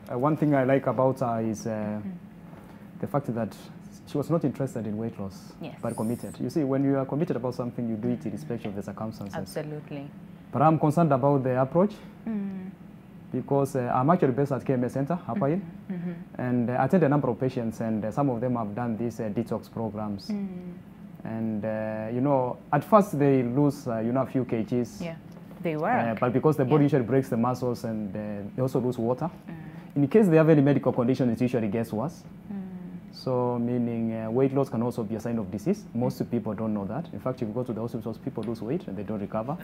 One thing I like about her is the fact that she was not interested in weight loss, but committed. You see, when you are committed about something, you do it irrespective of the circumstances. Absolutely. But I'm concerned about the approach because I'm actually based at KMS Center, Hapain, and I attend a number of patients, and some of them have done these detox programs. And, at first they lose, a few kgs. They work. But because the body usually breaks the muscles and they also lose water. In case they have any medical condition, it usually gets worse. So meaning weight loss can also be a sign of disease. Most people don't know that. In fact, if you go to the hospitals, people lose weight and they don't recover.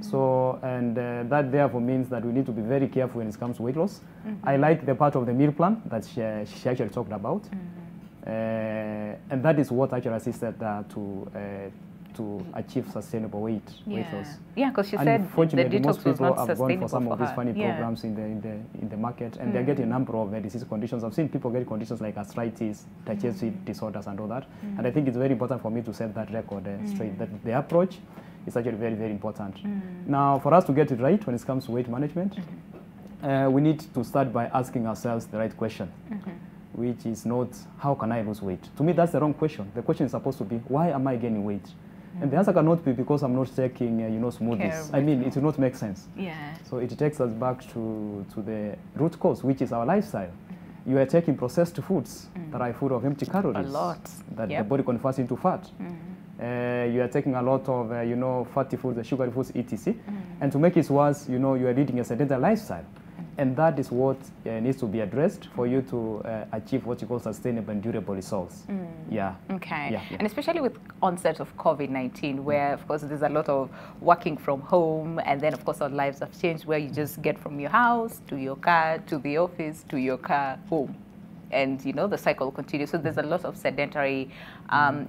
So, and that therefore means that we need to be very careful when it comes to weight loss. I like the part of the meal plan that she actually talked about. And that is what actually assisted to achieve sustainable weight loss. Yeah, because she said the detox most people was not have gone for some of these her. funny programs in the market, and they're getting a number of disease conditions. I've seen people get conditions like arthritis, digestive disorders, and all that. And I think it's very important for me to set that record straight. That the approach is actually very, very important. Now, for us to get it right when it comes to weight management, we need to start by asking ourselves the right question. Which is not, how can I lose weight? To me, that's the wrong question. The question is supposed to be, why am I gaining weight? And the answer cannot be because I'm not taking, smoothies. I mean, it will not make sense. So it takes us back to the root cause, which is our lifestyle. You are taking processed foods that are full of empty calories. A lot. That the body converts into fat. You are taking a lot of, fatty foods, sugary foods, etc. And to make it worse, you are leading a sedentary lifestyle. And that is what needs to be addressed for you to achieve what you call sustainable and durable results. Okay. And especially with onset of COVID-19, where, of course, there's a lot of working from home, and then, of course, our lives have changed, where you just get from your house to your car, to the office, to your car, home. And, the cycle continues. So there's a lot of sedentary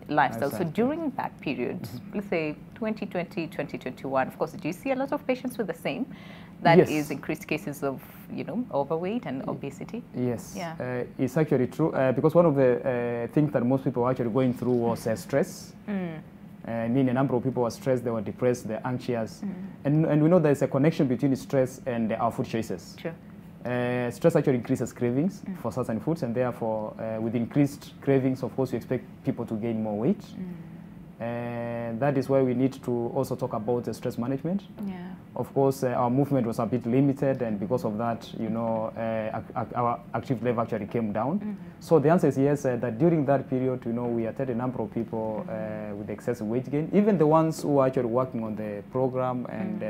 lifestyle. So during that period, let's say 2020, 2021, of course, do you see a lot of patients with the same? That is increased cases of, overweight and obesity? Yes, it's actually true. Because one of the things that most people are actually going through was stress. I mean, a number of people were stressed, they were depressed, they're anxious. And we know there's a connection between stress and our food choices. True. Stress actually increases cravings for certain foods, and therefore, with increased cravings, of course, we expect people to gain more weight. And that is why we need to also talk about stress management. Of course, our movement was a bit limited, and because of that, our active level actually came down. So the answer is yes, that during that period, we attended a number of people with excessive weight gain, even the ones who were actually working on the program, and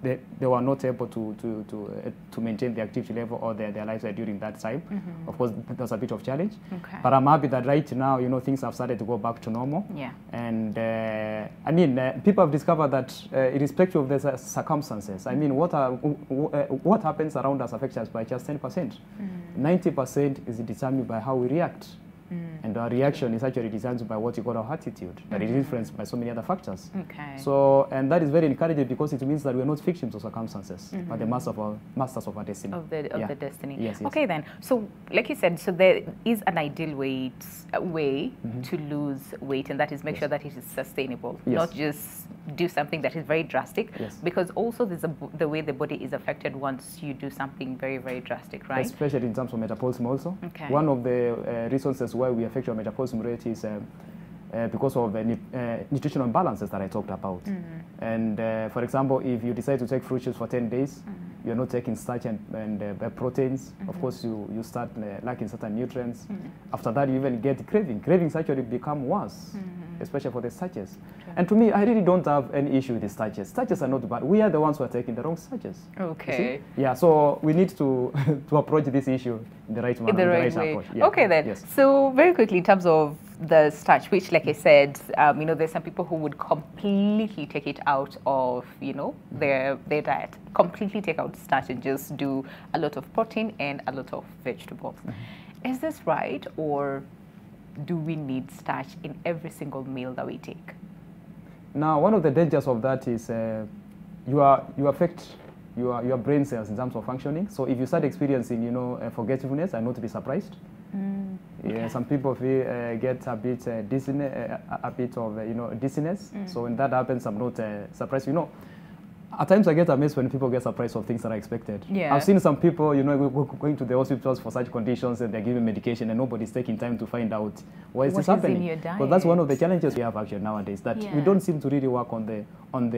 they were not able to maintain the activity level or their lifestyle during that time. Of course, that was a bit of challenge. But I'm happy that right now, things have started to go back to normal. And I mean, people have discovered that irrespective of the circumstances, I mean, what happens around us affects us by just 10%. 90% is determined by how we react. And our reaction is actually determined by what you call our attitude, that is influenced by so many other factors. So, and that is very encouraging because it means that we are not victims of circumstances, but the masters of our destiny. Of the destiny. Yes. Okay, then. So, like you said, so there is an ideal way to lose weight, and that is make sure that it is sustainable, not just do something that is very drastic, because also there's the way the body is affected once you do something very, very drastic, right? Especially in terms of metabolism also. One of the reasons why we affect our metabolism rate is because of nutritional imbalances that I talked about. And for example, if you decide to take fruit juice for 10 days, you're not taking starch and proteins. Of course, you start lacking certain nutrients. After that, you even get craving. Cravings actually become worse, especially for the starches. And to me, I really don't have any issue with the starches. Starches are not bad. We are the ones who are taking the wrong starches. Yeah, so we need to approach this issue in the right manner, in the right way. Approach. Yeah. Okay, then. So very quickly, in terms of the starch, which, like I said, there's some people who would completely take it out of, their diet, completely take out starch and just do a lot of protein and a lot of vegetables. Is this right, or do we need starch in every single meal that we take? Now, one of the dangers of that is you affect your brain cells in terms of functioning. So if you start experiencing, forgetfulness, I not be surprised. Some people get a bit dizziness, dizziness. So when that happens, I'm not surprised. At times I get amazed when people get surprised of things that are expected. Yeah. I've seen some people, you know, going to the hospitals for such conditions and they're giving medication and nobody's taking time to find out why is this happening. In your diet? But that's one of the challenges we have actually nowadays, that Yeah. we don't seem to really work on the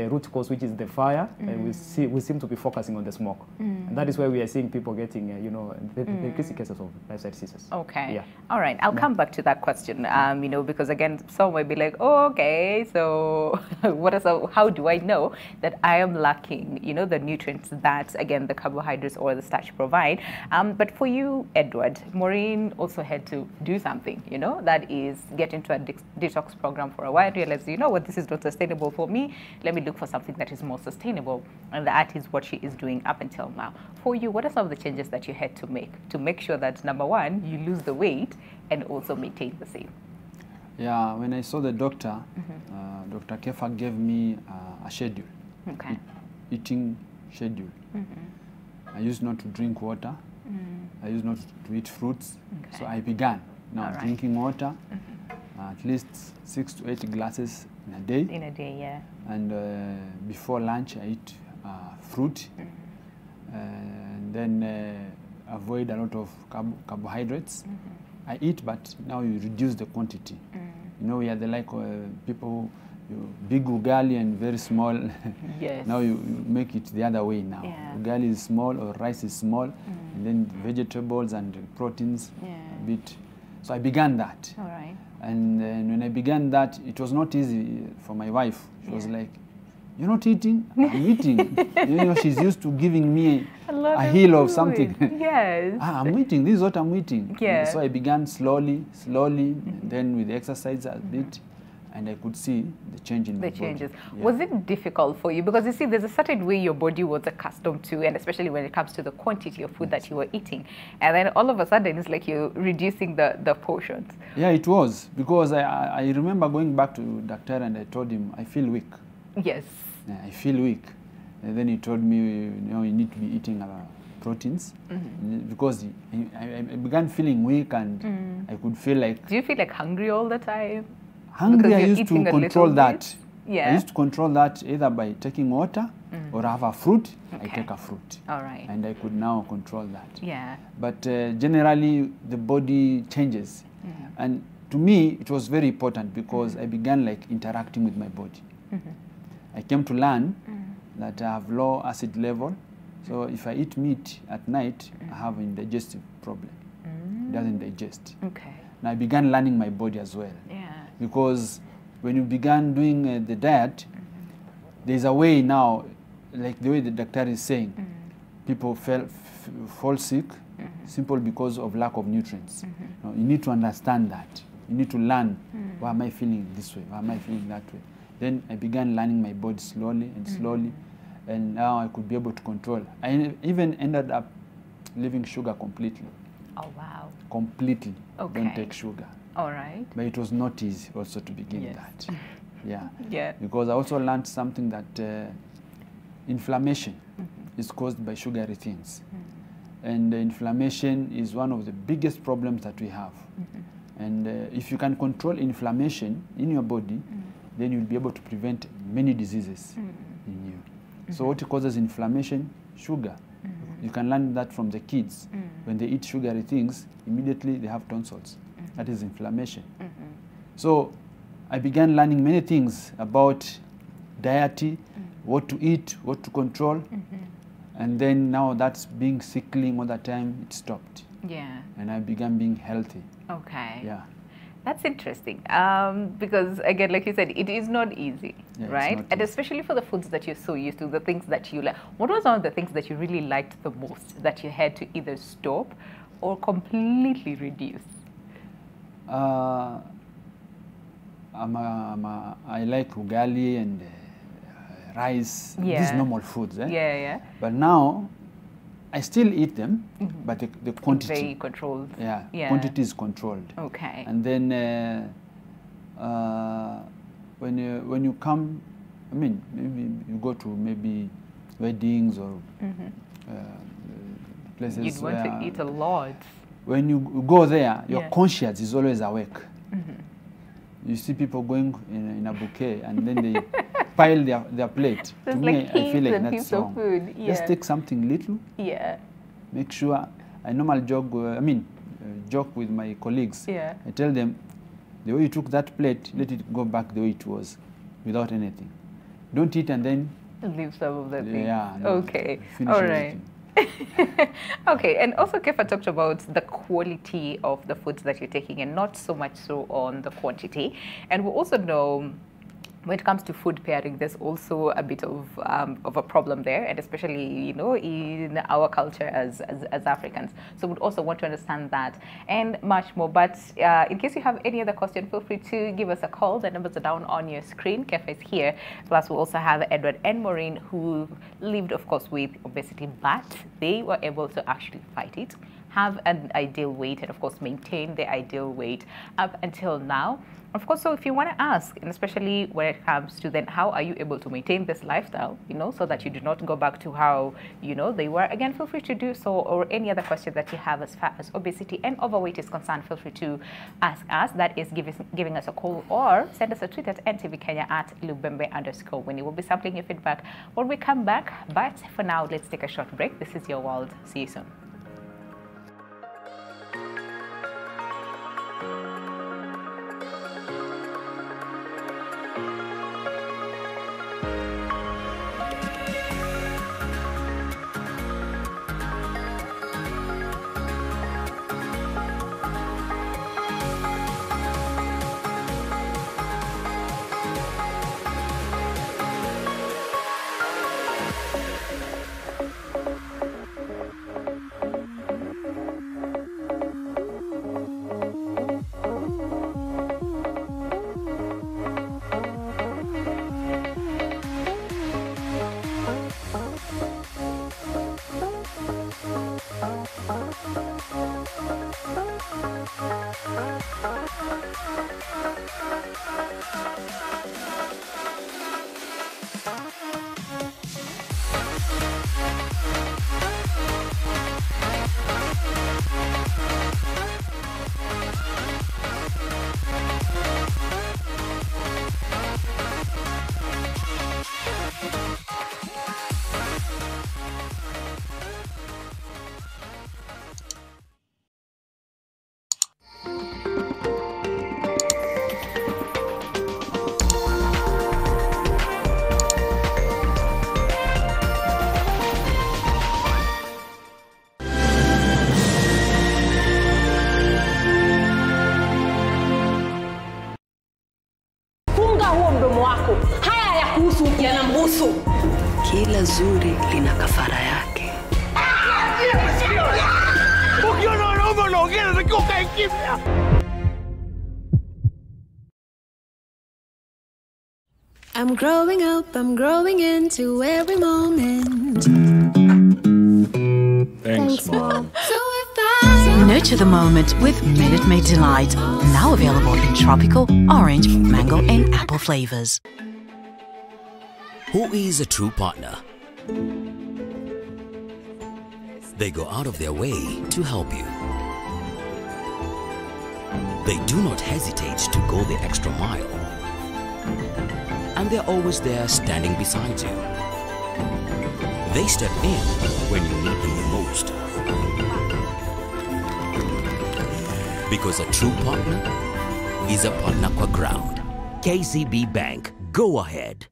root cause, which is the fire, and we seem to be focusing on the smoke. And that is where we are seeing people getting, you know, the increasing cases of lifestyle diseases. Okay. Yeah. All right. I'll come back to that question, you know, because again, some might be like, oh, okay, so how do I know that I am lacking, you know, the nutrients that, again, the carbohydrates or the starch provide? But for you, Edward, Maureen also had to do something, you know, that is get into a detox program for a while, realize, you know what, this is not sustainable for me. Let me look for something that is more sustainable. And that is what she is doing up until now. For you, what are some of the changes that you had to make sure that, number one, you lose the weight and also maintain the same? Yeah, when I saw the doctor, Dr. Kefa gave me a schedule, eating schedule. I used not to drink water. I used not to eat fruits. So I began now drinking water, at least 6 to 8 glasses in a day. In a day, yeah. And before lunch, I eat fruit. And then avoid a lot of carbohydrates. I eat, but now you reduce the quantity. You know, we are the like people, big ugali and very small. Yes. Now you make it the other way now. Yeah. Ugali is small or rice is small, and then vegetables and proteins a bit. So I began that. All right. And when I began that, it was not easy for my wife. She was like, "You're not eating?" I'm eating. You know, she's used to giving me a hill of something. Yes. I'm eating. This is what I'm eating. Yeah. So I began slowly, and then with exercise a bit, and I could see the change in my body. changes. Yeah. Was it difficult for you? Because you see, there's a certain way your body was accustomed to, and especially when it comes to the quantity of food that you were eating. And then all of a sudden, it's like you're reducing the portions. Yeah, it was. Because I remember going back to doctor and I told him, I feel weak. Yes. Yeah, I feel weak. And then he told me, you know, you need to be eating proteins. Because I began feeling weak and I could feel like... Do you feel like hungry all the time? Hungry, I used to control that. Yeah. I used to control that either by taking water or have a fruit. I take a fruit. All right. And I could now control that. Yeah. But generally, the body changes. And to me, it was very important because I began like interacting with my body. I came to learn that I have low acid level. So if I eat meat at night, I have an digestive problem. It doesn't digest. Okay. And I began learning my body as well. Yeah. Because when you began doing the diet, there's a way now, like the way the doctor is saying, people fall sick simply because of lack of nutrients. Now, you need to understand that. You need to learn, why am I feeling this way? Why am I feeling that way? Then I began learning my body slowly and slowly, and now I could be able to control. I even ended up leaving sugar completely. Oh, wow. Completely. Okay. Don't take sugar. All right. But it was not easy also to begin that. Yeah. Yeah. Because I also learned something that inflammation is caused by sugary things. And inflammation is one of the biggest problems that we have. And if you can control inflammation in your body, then you'll be able to prevent many diseases in you. So what causes inflammation? Sugar. You can learn that from the kids. When they eat sugary things, immediately they have tonsils. That is inflammation. So I began learning many things about diet, what to eat, what to control. And then now that's being sickly all the time, it stopped. Yeah. And I began being healthy. Okay. Yeah. That's interesting. Because again, like you said, it is not easy, right? And especially for the foods that you're so used to, the things that you like. What was one of the things that you really liked the most that you had to either stop or completely reduce? I like ugali and rice, these normal foods. But now, I still eat them, but the quantity... Very controlled. Yeah, quantity is controlled. Okay. And then when you come, I mean, maybe you go to maybe weddings or places you'd want to eat a lot. When you go there, your conscience is always awake. You see people going in a bouquet, and then pile their plate. So to it's me, like I feel like and that's heaps of wrong. food. Yeah. Just take something little. Yeah. Make sure. I normally joke. Joke with my colleagues. Yeah. I tell them, the way you took that plate, let it go back the way it was, without anything. Don't eat and then leave some of the thing. Yeah. No, okay. finish All right. everything. Okay, and also Kefa talked about the quality of the foods that you're taking and not so much so on the quantity. And we also know when it comes to food pairing, there's also a bit of a problem there, and especially, you know, in our culture as Africans. So we'd also want to understand that and much more. But in case you have any other question, feel free to give us a call. The numbers are down on your screen. Kefa is here. Plus, we also have Edward and Maureen, who lived, of course, with obesity, but they were able to actually fight it, have an ideal weight, and of course maintain their ideal weight up until now. Of course, so if you want to ask, and especially when it comes to then how are you able to maintain this lifestyle, you know, so that you do not go back to how, you know, they were, again, feel free to do so, or any other question that you have as far as obesity and overweight is concerned, feel free to ask us. That is giving us a call, or send us a tweet at NTV Kenya at Lubembe_Winnie. We'll be sampling your feedback when we come back. But for now, let's take a short break. This is Your World. See you soon. Kila zuri lina kafara yake. I'm growing up, I'm growing into every moment. Thanks, Mom. Nurture the moment with Minute Maid Delight. Now available in tropical, orange, mango, and apple flavors. Who is a true partner? They go out of their way to help you. They do not hesitate to go the extra mile. And they're always there standing beside you. They step in when you need them the most. Because a true partner is a partner kwa ground. KCB Bank, go ahead.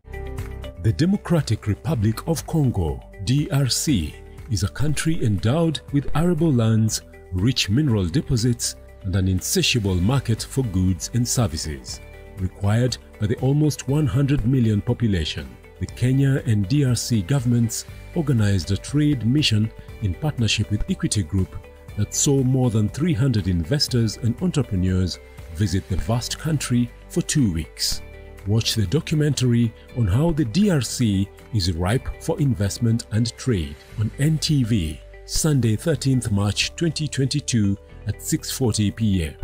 The Democratic Republic of Congo, DRC, is a country endowed with arable lands, rich mineral deposits, and an insatiable market for goods and services. Required by the almost 100 million population, the Kenya and DRC governments organized a trade mission in partnership with Equity Group that saw more than 300 investors and entrepreneurs visit the vast country for 2 weeks. Watch the documentary on how the DRC is ripe for investment and trade on NTV, Sunday 13th March 2022 at 6:40 p.m.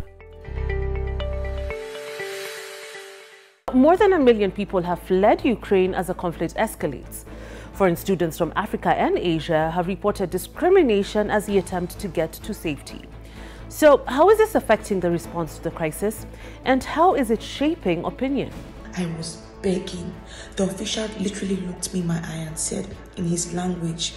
More than 1 million people have fled Ukraine as the conflict escalates. Foreign students from Africa and Asia have reported discrimination as they attempt to get to safety. So, how is this affecting the response to the crisis, and how is it shaping opinion? I was begging. The official literally looked me in my eye and said in his language,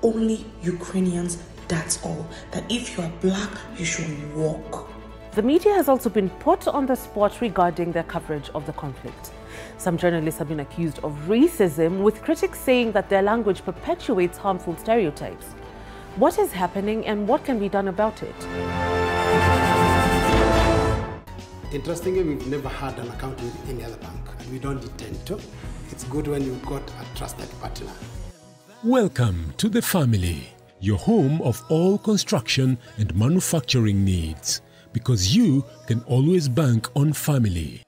only Ukrainians, that's all. That if you are black, you should walk. The media has also been put on the spot regarding their coverage of the conflict. Some journalists have been accused of racism, with critics saying that their language perpetuates harmful stereotypes. What is happening and what can be done about it? Interestingly, we've never had an account with any other bank, and we don't intend to. It's good when you've got a trusted partner. Welcome to the family, your home of all construction and manufacturing needs, because you can always bank on family.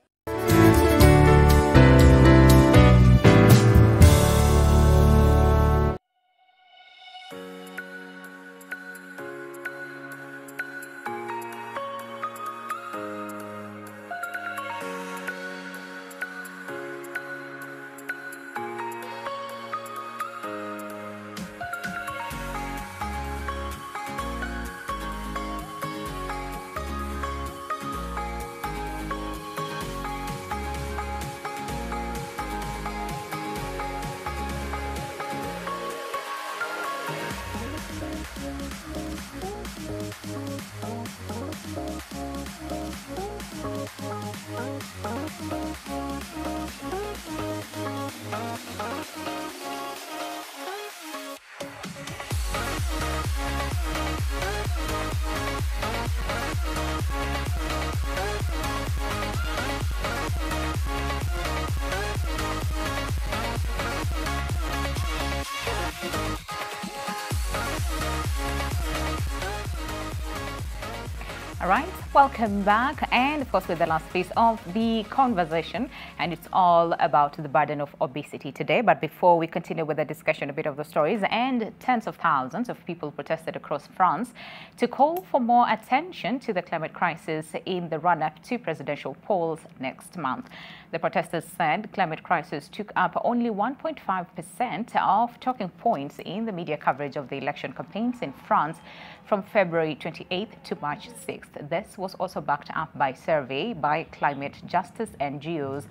All right, welcome back, and of course with the last piece of the conversation, and it's all about the burden of obesity today. But before we continue with the discussion, a bit of the stories, and tens of thousands of people protested across France to call for more attention to the climate crisis in the run-up to presidential polls next month. The protesters said climate crisis took up only 1.5% of talking points in the media coverage of the election campaigns in France from February 28th to March 6th. This was also backed up by survey by climate justice NGOs.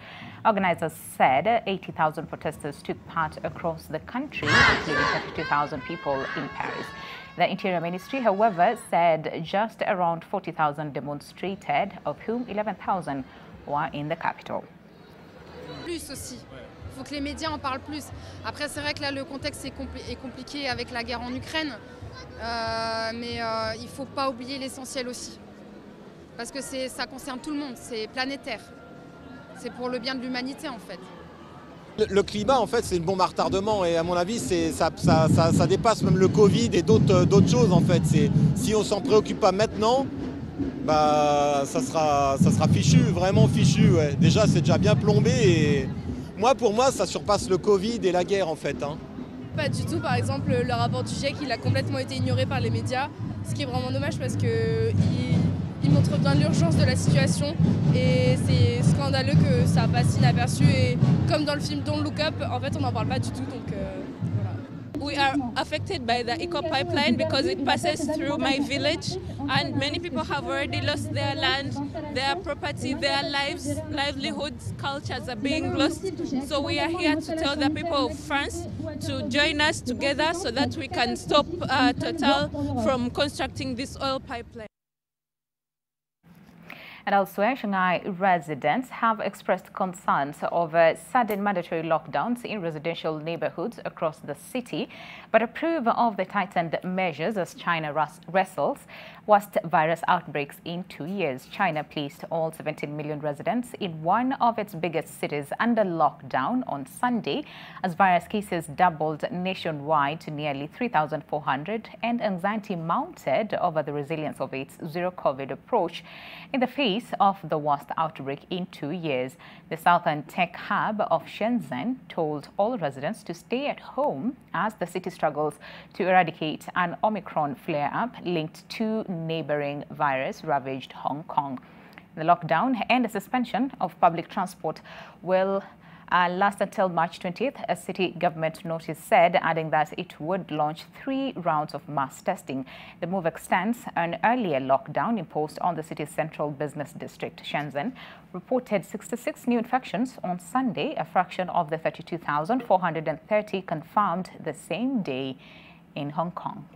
Organizers said 80,000 protesters took part across the country, including 32,000 people in Paris. The Interior Ministry, however, said just around 40,000 demonstrated, of whom 11,000 were in the capital. Plus aussi. Il faut que les médias en parlent plus. Après, c'est vrai que là, le contexte est compliqué avec la guerre en Ukraine, mais il ne faut pas oublier l'essentiel aussi. Parce que ça concerne tout le monde, c'est planétaire. C'est pour le bien de l'humanité, en fait. Le climat, en fait, c'est une bombe à retardement, et à mon avis, ça dépasse même le Covid et d'autres choses, en fait. Si on ne s'en préoccupe pas maintenant, bah, ça sera fichu, vraiment fichu. Ouais. Déjà, c'est déjà bien plombé, et pour moi, ça surpasse le Covid et la guerre, en fait. Hein. Pas du tout. Par exemple, le rapport du GIEC, il a complètement été ignoré par les médias, ce qui est vraiment dommage parce qu'il montre bien l'urgence de la situation, et c'est scandaleux que ça passe inaperçu. Et comme dans le film Don't Look Up, en fait, on n'en parle pas du tout. Donc, voilà. We are affected by the eco pipeline because it passes through my village, and many people have already lost their land, their property, their lives, livelihoods, cultures are being lost. So we are here to tell the people of France to join us together so that we can stop Total from constructing this oil pipeline. And elsewhere, Shanghai residents have expressed concerns over sudden mandatory lockdowns in residential neighborhoods across the city, but approve of the tightened measures as China wrestles worst virus outbreaks in 2 years. China placed all 17 million residents in one of its biggest cities under lockdown on Sunday as virus cases doubled nationwide to nearly 3,400, and anxiety mounted over the resilience of its zero-COVID approach in the face of the worst outbreak in 2 years. The southern tech hub of Shenzhen told all residents to stay at home as the city struggles to eradicate an Omicron flare-up linked to neighboring virus ravaged Hong Kong. The lockdown and the suspension of public transport will Last until March 20th, a city government notice said, adding that it would launch 3 rounds of mass testing. The move extends an earlier lockdown imposed on the city's central business district. Shenzhen reported 66 new infections on Sunday, a fraction of the 32,430 confirmed the same day in Hong Kong.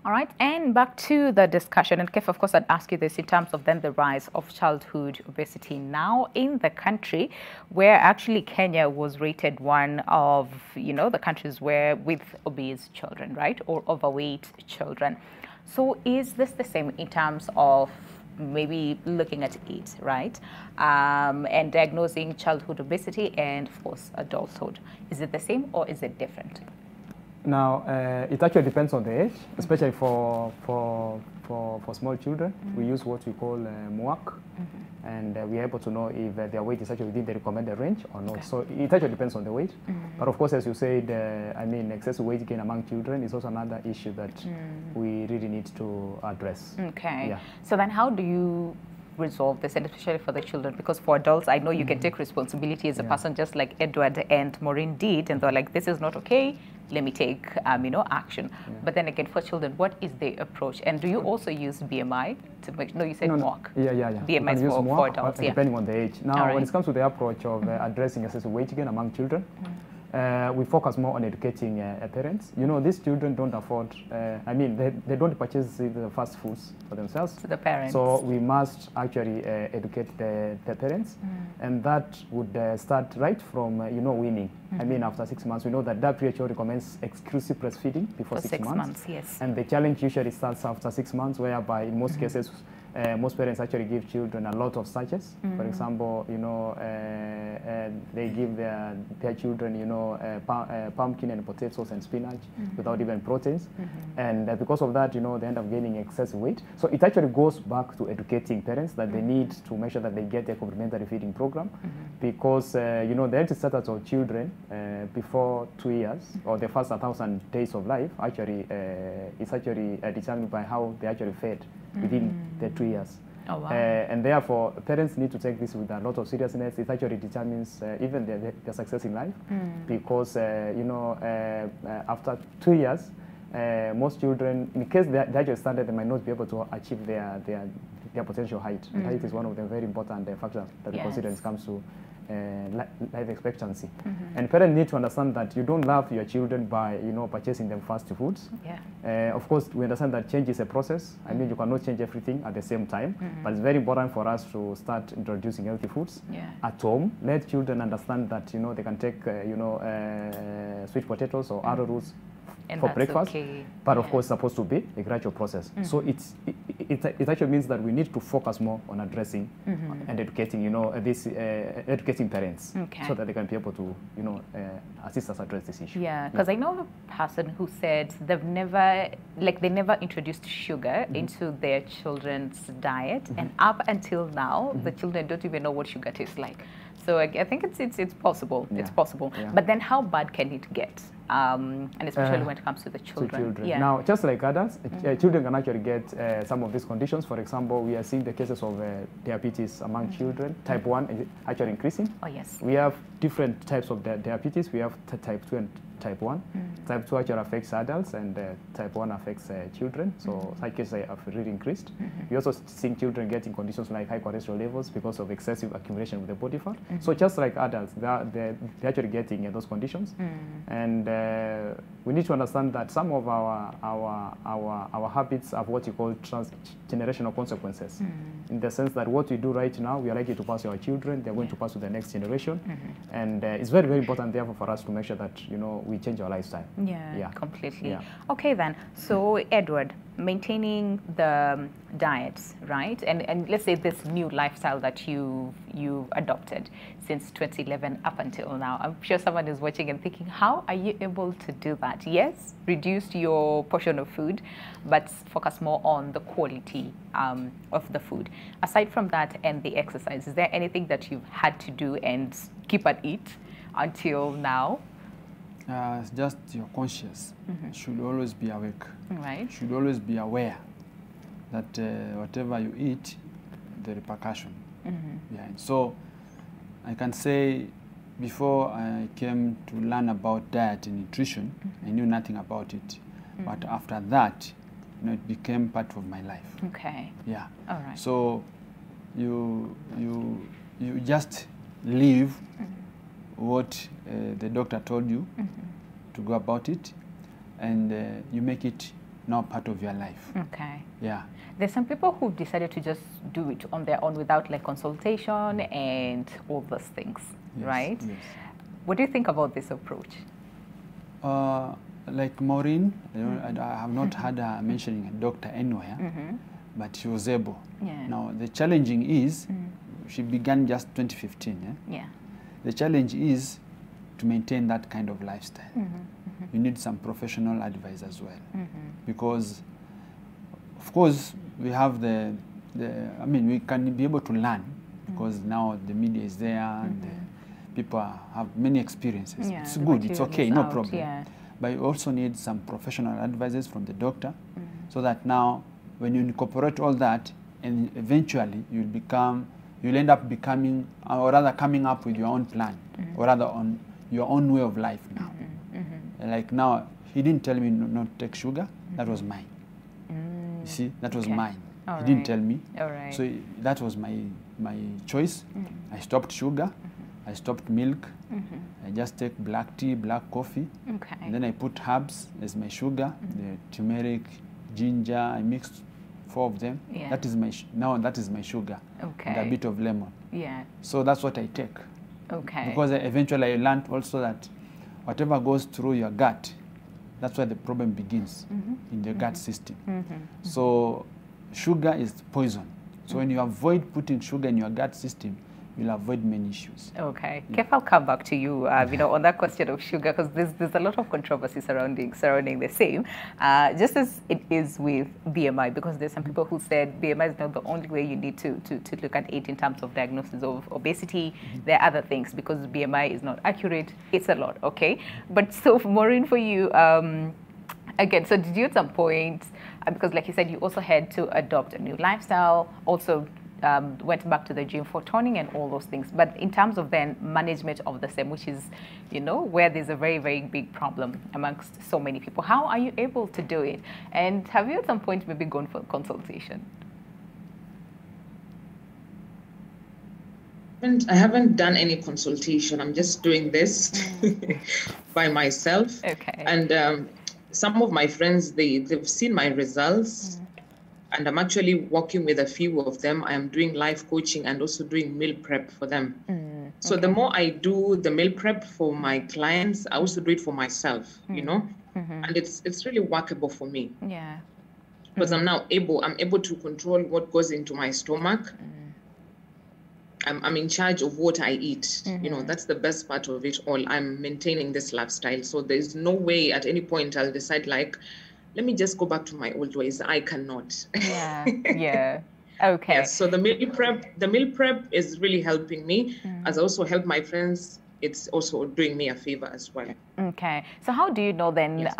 All right, and back to the discussion. And Kef, of course, I'd ask you this in terms of then the rise of childhood obesity now in the country, where actually Kenya was rated one of, the countries where with obese children, right, or overweight children. So is this the same in terms of maybe looking at it, right, and diagnosing childhood obesity and, of course, adulthood? Is it the same or is it different? Now, it actually depends on the age, especially for small children. We use what we call MUAC, and we're able to know if their weight is actually within the recommended range or not. So it actually depends on the weight. But of course, as you said, excessive weight gain among children is also another issue that we really need to address. Okay. Yeah. So then how do you resolve this, and especially for the children? Because for adults, I know you can take responsibility as a person, just like Edward and Maureen did, and they're like, this is not okay, let me take action. But then again, for children, what is the approach? And do you also use BMI to make? No, you said MUAC. Yeah. BMI is for adults, depending on the age. Now, when it comes to the approach of addressing excessive weight gain among children, we focus more on educating parents. These children don't afford, they don't purchase the fast foods for themselves. To the parents. So we must actually educate the parents. And that would start right from, weaning. After 6 months, we know that WHO recommends exclusive breastfeeding before 6 months. Yes. And the challenge usually starts after 6 months, whereby in most cases, most parents actually give children a lot of starches. For example, they give their children, pumpkin and potatoes and spinach without even proteins. And because of that, they end up gaining excessive weight. So it actually goes back to educating parents that they need to make sure that they get a complementary feeding program, because, the healthy status of children before 2 years or the first 1,000 days of life actually is actually determined by how they actually fed within the 2 years. Oh, wow. And therefore, parents need to take this with a lot of seriousness. It actually determines even their success in life, because, after 2 years, most children, in case they actually standard, they might not be able to achieve their potential height. And height is one of the very important factors that we consider when it comes to life expectancy. And parents need to understand that you don't love your children by purchasing them fast foods. Of course, we understand that change is a process. You cannot change everything at the same time, but it's very important for us to start introducing healthy foods at home. Let children understand that they can take sweet potatoes or arrowroots for breakfast, but of course it's supposed to be a gradual process. So it actually means that we need to focus more on addressing and educating, educating parents, so that they can be able to, assist us address this issue. Yeah, because I know of a person who said they never introduced sugar into their children's diet, and up until now, the children don't even know what sugar tastes like. So I think it's possible. It's possible. But then, how bad can it get? And especially when it comes to the children. Now, just like adults, children can actually get some of these conditions. For example, we are seeing the cases of diabetes among children. Type 1 is actually increasing. Oh, yes. We have different types of diabetes. We have type 2 and type 1. Type 2 actually affects adults, and type 1 affects children. So such cases have really increased. We also see children getting conditions like high cholesterol levels because of excessive accumulation of the body fat. So just like adults, they're actually getting those conditions. And we need to understand that some of our habits have what you call transgenerational consequences, in the sense that what we do right now, we are likely to pass to our children. They're going to pass to the next generation. And it's very, very important, therefore, for us to make sure that we change our lifestyle. Yeah, completely. Yeah. Okay, then. So, Edward, maintaining the diets, right? And let's say this new lifestyle that you've adopted since 2011 up until now. I'm sure someone is watching and thinking, how are you able to do that? Yes, reduce your portion of food, but focus more on the quality of the food. Aside from that and the exercise, is there anything that you've had to do and keep at it until now? It's just you're conscious. Should always be awake. Right. Should always be aware that whatever you eat, the repercussion behind. So I can say, before I came to learn about diet and nutrition, I knew nothing about it. But after that, it became part of my life. Okay. Yeah. All right. So you just live what the doctor told you to go about it, and you make it now part of your life. Okay. Yeah. There's some people who decided to just do it on their own without like consultation and all those things, right? Yes. What do you think about this approach? Like Maureen, I have not had her mentioning a doctor anywhere, but she was able. Yeah. Now the challenging is, she began just 2015. Yeah. The challenge is to maintain that kind of lifestyle. You need some professional advice as well, because of course we have I mean, we can be able to learn because now the media is there and people have many experiences. Yeah, it's good, it's okay, no problem. Yeah. But you also need some professional advices from the doctor, so that now when you incorporate all that, and eventually you'll end up becoming, or rather coming up with your own plan, or rather on your own way of life now. Like now, he didn't tell me not to take sugar, that was mine. You see, that was mine. All he didn't tell me. All right. So that was my choice. I stopped sugar, I stopped milk, I just take black tea, black coffee, and then I put herbs as my sugar, the turmeric, ginger, I mixed 4 of them. Yeah. That is that is my sugar, and a bit of lemon. Yeah. So that's what I take. Okay. Because eventually I learned also that whatever goes through your gut, that's where the problem begins, in the gut system. So sugar is poison. So when you avoid putting sugar in your gut system, you'll avoid many issues. Okay. Yeah. Kev, I'll come back to you, on that question of sugar, because there's a lot of controversy surrounding the same, just as it is with BMI, because there's some people who said BMI is not the only way you need to look at it in terms of diagnosis of obesity. There are other things, because BMI is not accurate. It's a lot, okay? But so, Maureen, for you, again, so did you at some point, because like you said, you also had to adopt a new lifestyle, also went back to the gym for toning and all those things. But in terms of then management of the same, which is, where there's a very, very big problem amongst so many people, how are you able to do it? And have you at some point maybe gone for consultation? I haven't done any consultation. I'm just doing this by myself. Okay. And some of my friends, they've seen my results. And I'm actually working with a few of them. I am doing life coaching and also doing meal prep for them. So the more I do the meal prep for my clients, I also do it for myself, and it's really workable for me. Yeah. Because I'm able to control what goes into my stomach. I'm in charge of what I eat. That's the best part of it all. I'm maintaining this lifestyle. So there's no way at any point I'll decide let me just go back to my old ways. I cannot. Yeah. Yeah. Okay. Yes. So the meal prep is really helping me. As I also help my friends, it's also doing me a favor as well. Okay. So how do you know then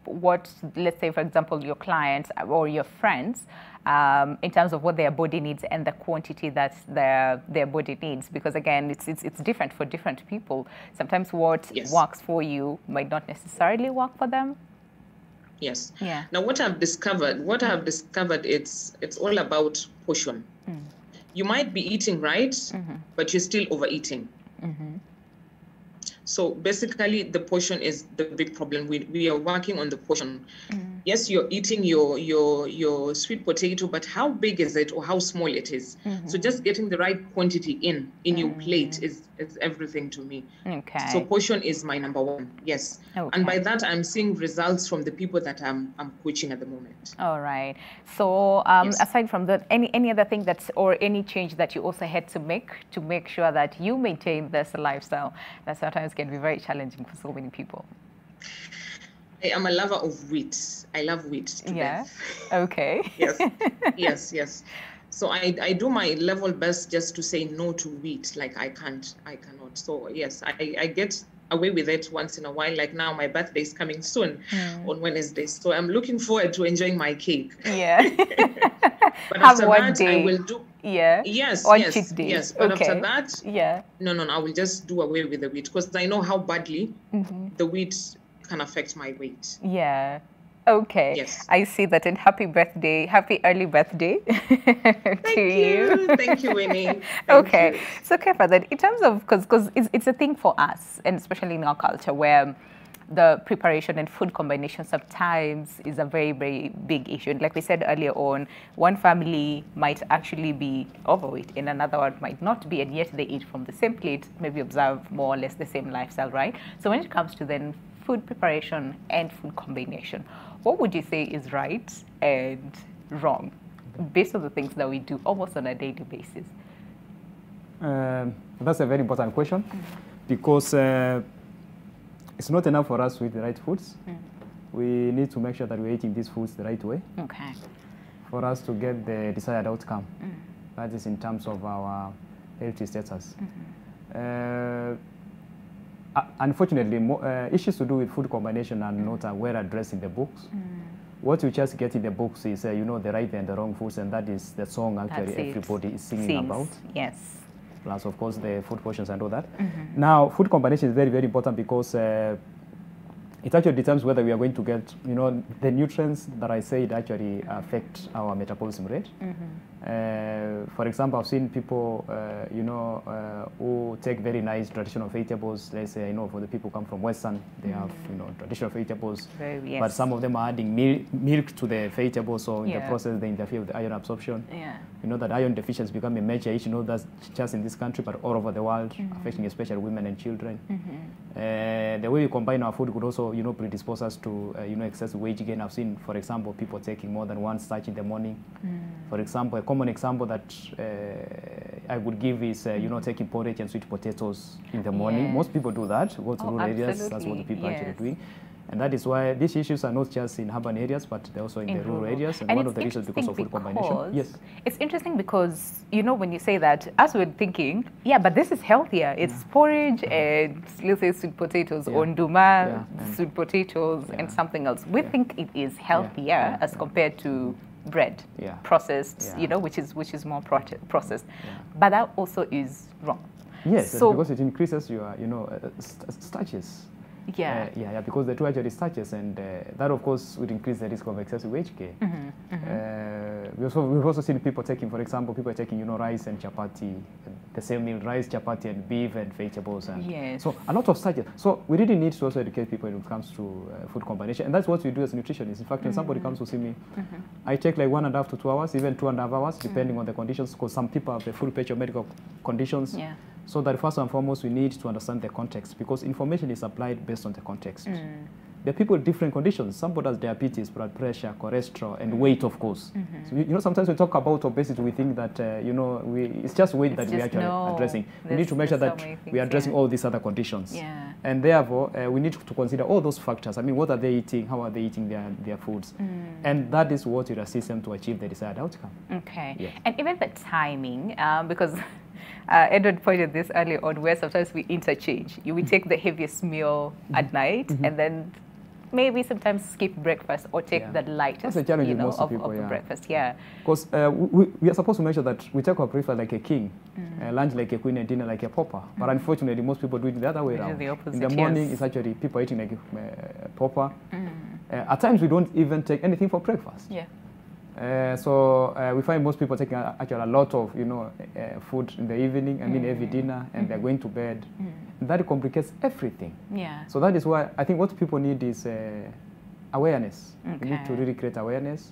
what, let's say, for example, your clients or your friends, in terms of what their body needs and the quantity that their body needs? Because again, it's different for different people. Sometimes what works for you might not necessarily work for them. Yes. Yeah. Now, what I've discovered, it's all about portion. You might be eating right, but you're still overeating. So basically, the portion is the big problem. We are working on the portion. Yes, you're eating your sweet potato, but how big is it or how small it is? So just getting the right quantity in your plate is everything to me. Okay. So portion is my number one. Yes. Okay. And by that, I'm seeing results from the people that I'm coaching at the moment. All right. So aside from that, any other thing or any change that you also had to make sure that you maintain this lifestyle that sometimes can be very challenging for so many people? I am a lover of wheat. I love wheat to death. Okay. Yes. Yes. So I do my level best just to say no to wheat. Like I cannot. So yes, I get away with it once in a while. Like now my birthday is coming soon on Wednesday. So I'm looking forward to enjoying my cake. Yeah. But Have after one that, day. I will do. Yeah. Yes, on yes, cheat day. yes. But after that, yeah. No, I will just do away with the wheat because I know how badly the wheat can affect my weight. Yeah. Okay. Yes. I see that, and happy birthday, happy early birthday to you. Thank you, Winnie. Okay. So, Kefa, then in terms of, because it's a thing for us, and especially in our culture, where the preparation and food combination sometimes is a very, very big issue. And like we said earlier on, one family might actually be overweight and another one might not be, and yet they eat from the same plate, maybe observe more or less the same lifestyle, right? So when it comes to then food preparation and food combination, what would you say is right and wrong based on the things that we do almost on a daily basis? That's a very important question because it's not enough for us to eat the right foods. We need to make sure that we're eating these foods the right way. Okay. For us to get the desired outcome. That is in terms of our healthy status. Unfortunately, issues to do with food combination are not well addressed in the books. What you just get in the books is, the right and the wrong foods, and that is the song actually everybody is singing about. Yes. Plus, of course, the food portions and all that. Now, food combination is very, very important because it actually determines whether we are going to get, the nutrients that I said actually affect our metabolism rate. For example, I've seen people, who take very nice traditional vegetables. Let's say, for the people who come from Western, they have, traditional vegetables. Yes. But some of them are adding milk to the vegetables, so in the process they interfere with the iron absorption. You know that iron deficiency become a major issue, not just in this country, but all over the world, affecting especially women and children. The way we combine our food could also, predispose us to, excessive weight gain. I've seen, for example, people taking more than one starch in the morning. For example, a common example that I would give is, taking porridge and sweet potatoes in the morning. Most people do that. Go to rural areas. That's what the people are actually doing. And that is why these issues are not just in urban areas, but they're also in the rural areas. And one of the reasons because of food combination. Yes. It's interesting because, when you say that, as we're thinking, but this is healthier. It's porridge and, let's say, sweet potatoes, or nduma, sweet potatoes, and something else. We think it is healthier as compared to bread, processed, which is more processed. But that also is wrong. Yes, so, because it increases your, starches. Because the two actually starches, and that of course would increase the risk of excessive weight gain. We've also seen people taking, for example, people are taking, rice and chapati, the same meal, rice, chapati, and beef and vegetables, and so a lot of starches. So we really need to also educate people when it comes to food combination, and that's what we do as nutritionists. In fact, when somebody comes to see me, I take like 1.5 to 2 hours, even 2.5 hours, depending on the conditions, because some people have the full picture of medical conditions. So that first and foremost, we need to understand the context, because information is applied based on the context. There are people with different conditions. Somebody has diabetes, blood pressure, cholesterol, and weight, of course. So, sometimes we talk about obesity, we think that, it's just weight that we're actually addressing. We need to make sure that we are addressing all these other conditions. And therefore, we need to consider all those factors. I mean, what are they eating? How are they eating their foods? And that is what will assist them to achieve the desired outcome. Okay. And even the timing, because Edward pointed this earlier on, where sometimes we interchange. You will take the heaviest meal at night, and then maybe sometimes skip breakfast or take the lightest, That's a challenge most of people, the breakfast. Because we are supposed to make sure that we take our breakfast like a king, lunch like a queen, and dinner like a pauper. But unfortunately, most people do it the other way around. In the morning, it's actually people eating like a pauper. At times, we don't even take anything for breakfast. So we find most people taking actually a lot of food in the evening, every dinner, and they're going to bed. And that complicates everything. So that is why I think what people need is awareness. We need to really create awareness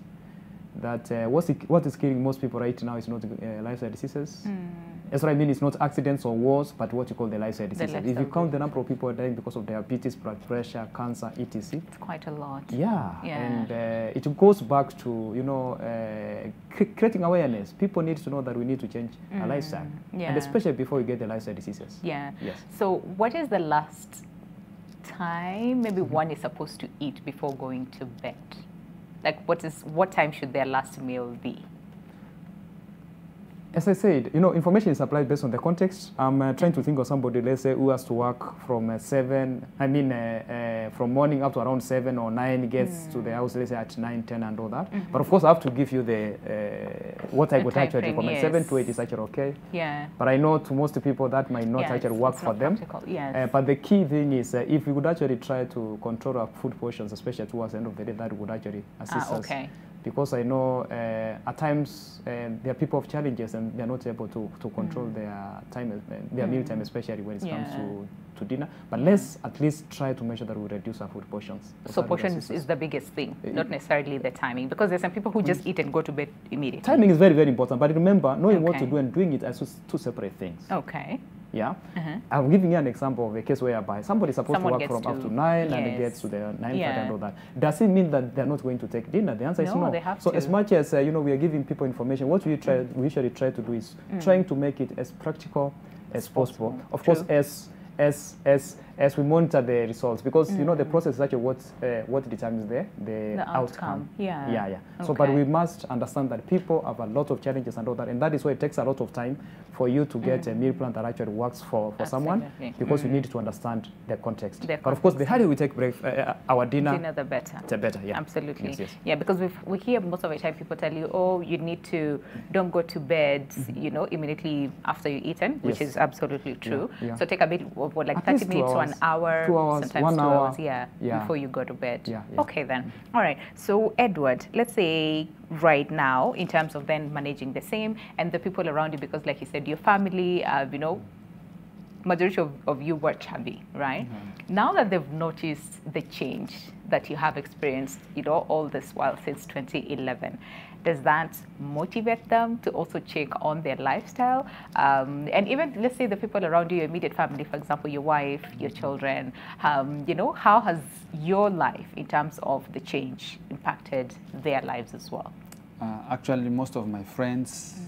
that what is killing most people right now is not lifestyle diseases. That's what I mean. It's not accidents or wars, but what you call the lifestyle diseases. If you count the number of people dying because of diabetes, blood pressure, cancer, etc., it's quite a lot. And it goes back to creating awareness. People need to know that we need to change our lifestyle, and especially before we get the lifestyle diseases. Yes. So, what is the last time maybe one is supposed to eat before going to bed? Like, what time should their last meal be? As I said, you know, information is supplied based on the context. I'm trying to think of somebody, let's say, who has to work from from morning up to around 7 or 9, gets to the house, let's say, at 9, 10 and all that. But of course, I have to give you the what I would actually recommend. 7 to 8 is actually okay. Yeah. But I know to most people that might not actually work for them. Yes. But the key thing is if we would actually try to control our food portions, especially towards the end of the day, that would actually assist us. Because I know at times there are people of challenges and they're not able to control their time, their meal time, especially when it comes to dinner. But let's at least try to make sure that we reduce our food portions. So portions is the biggest thing, not necessarily the timing, because there's some people who just eat and go to bed immediately. Timing is very, very important, but remember, knowing what to do and doing it as two separate things. Okay. Yeah, I'm giving you an example of a case whereby somebody's supposed to work from up to 9 and it gets to the 9:30 and all that. Does it mean that they're not going to take dinner? The answer is no. They have so to. As much as you know, we are giving people information. What we usually try to do is trying to make it as practical as possible. Of course, as we monitor the results, because you know the process is actually what determines the outcome. Yeah. So, but we must understand that people have a lot of challenges and all that, and that is why it takes a lot of time for you to get a meal plan that actually works for someone, because you need to understand the context. But of course, the earlier we take our dinner, the better. The better, yeah. Absolutely. Yeah, because we hear most of the time people tell you, oh, you need to, don't go to bed, you know, immediately after you eaten, which is absolutely true. So take a bit of what, like 30 minutes to an hour, 2 hours, sometimes 1 2 hour, hours, before you go to bed. Okay then. All right. So Edward, let's say right now, in terms of then managing the same and the people around you, because like you said, your family, you know, majority of you were chubby, right? Now that they've noticed the change that you have experienced, you know, all this while since 2011, does that motivate them to also check on their lifestyle? And even, let's say, the people around you, your immediate family, for example, your wife, your children, you know, how has your life in terms of the change impacted their lives as well? Actually, most of my friends,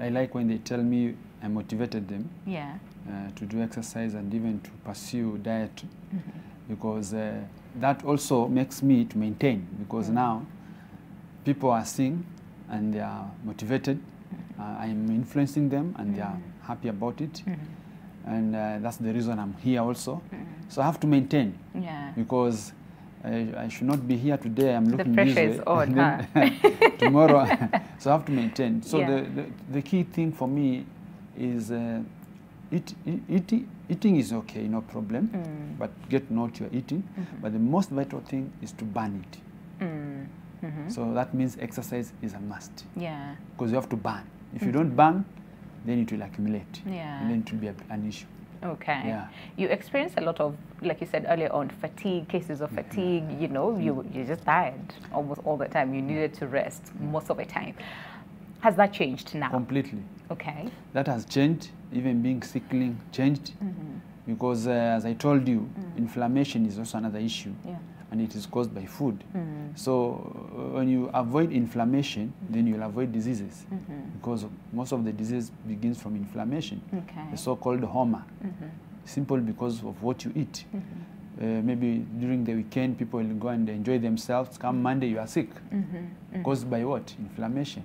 I like when they tell me I motivated them to do exercise and even to pursue diet, because that also makes me to maintain, because now people are seeing and they are motivated. I am influencing them and they are happy about it. And that's the reason I'm here also. So I have to maintain, because I should not be here today. I'm looking busy. The pressure is on, tomorrow, so I have to maintain. So the key thing for me is eating is okay, no problem, but get what you're eating. But the most vital thing is to burn it. So that means exercise is a must. Because you have to burn. If you don't burn, then it will accumulate. And then it will be an issue. Okay. You experience a lot of, like you said earlier on, fatigue, cases of fatigue, you know, you're just tired almost all the time. You needed to rest most of the time. Has that changed now? Completely. Okay. That has changed. Even being sickly changed. Because as I told you, inflammation is also another issue. And it is caused by food. So when you avoid inflammation, then you'll avoid diseases, because most of the disease begins from inflammation, the so-called homa, simple because of what you eat. Maybe during the weekend, people will go and enjoy themselves. Come Monday, you are sick, caused by what? Inflammation.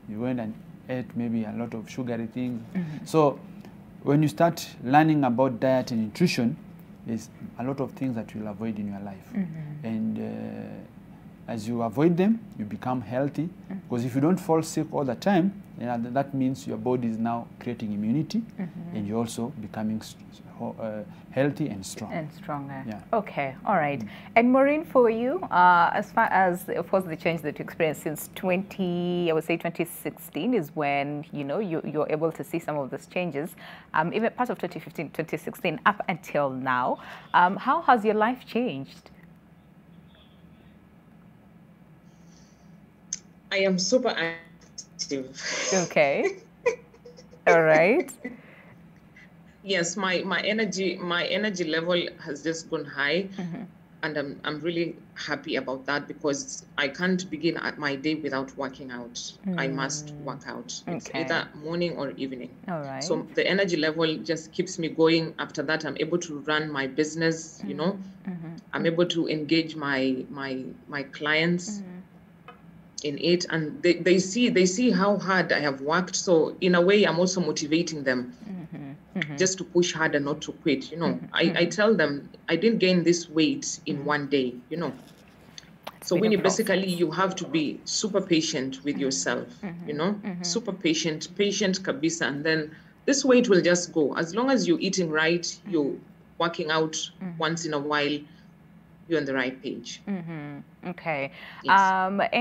You went and ate maybe a lot of sugary things. So when you start learning about diet and nutrition, there's a lot of things that you'll avoid in your life. And as you avoid them, you become healthy. Because if you don't fall sick all the time, that means your body is now creating immunity, and you're also becoming healthy and strong. And stronger. Okay, all right. And Maureen, for you, as far as, of course, the change that you experienced since 2016 is when, you know, you're able to see some of those changes. Even part of 2015, 2016, up until now, how has your life changed? I am super active. Okay. All right. Yes, my energy level has just gone high, and I'm really happy about that, because I can't begin my day without working out. I must work out. It's either morning or evening. All right. So the energy level just keeps me going. After that, I'm able to run my business. You know, I'm able to engage my clients. in it, and they see how hard I have worked. So in a way, I'm also motivating them just to push harder, not to quit. You know, I tell them I didn't gain this weight in one day. You know, so Winnie, basically, you have to be super patient with yourself. You know, super patient kabisa, and then this weight will just go as long as you're eating right, you're working out once in a while. You're on the right page. Okay. Yes.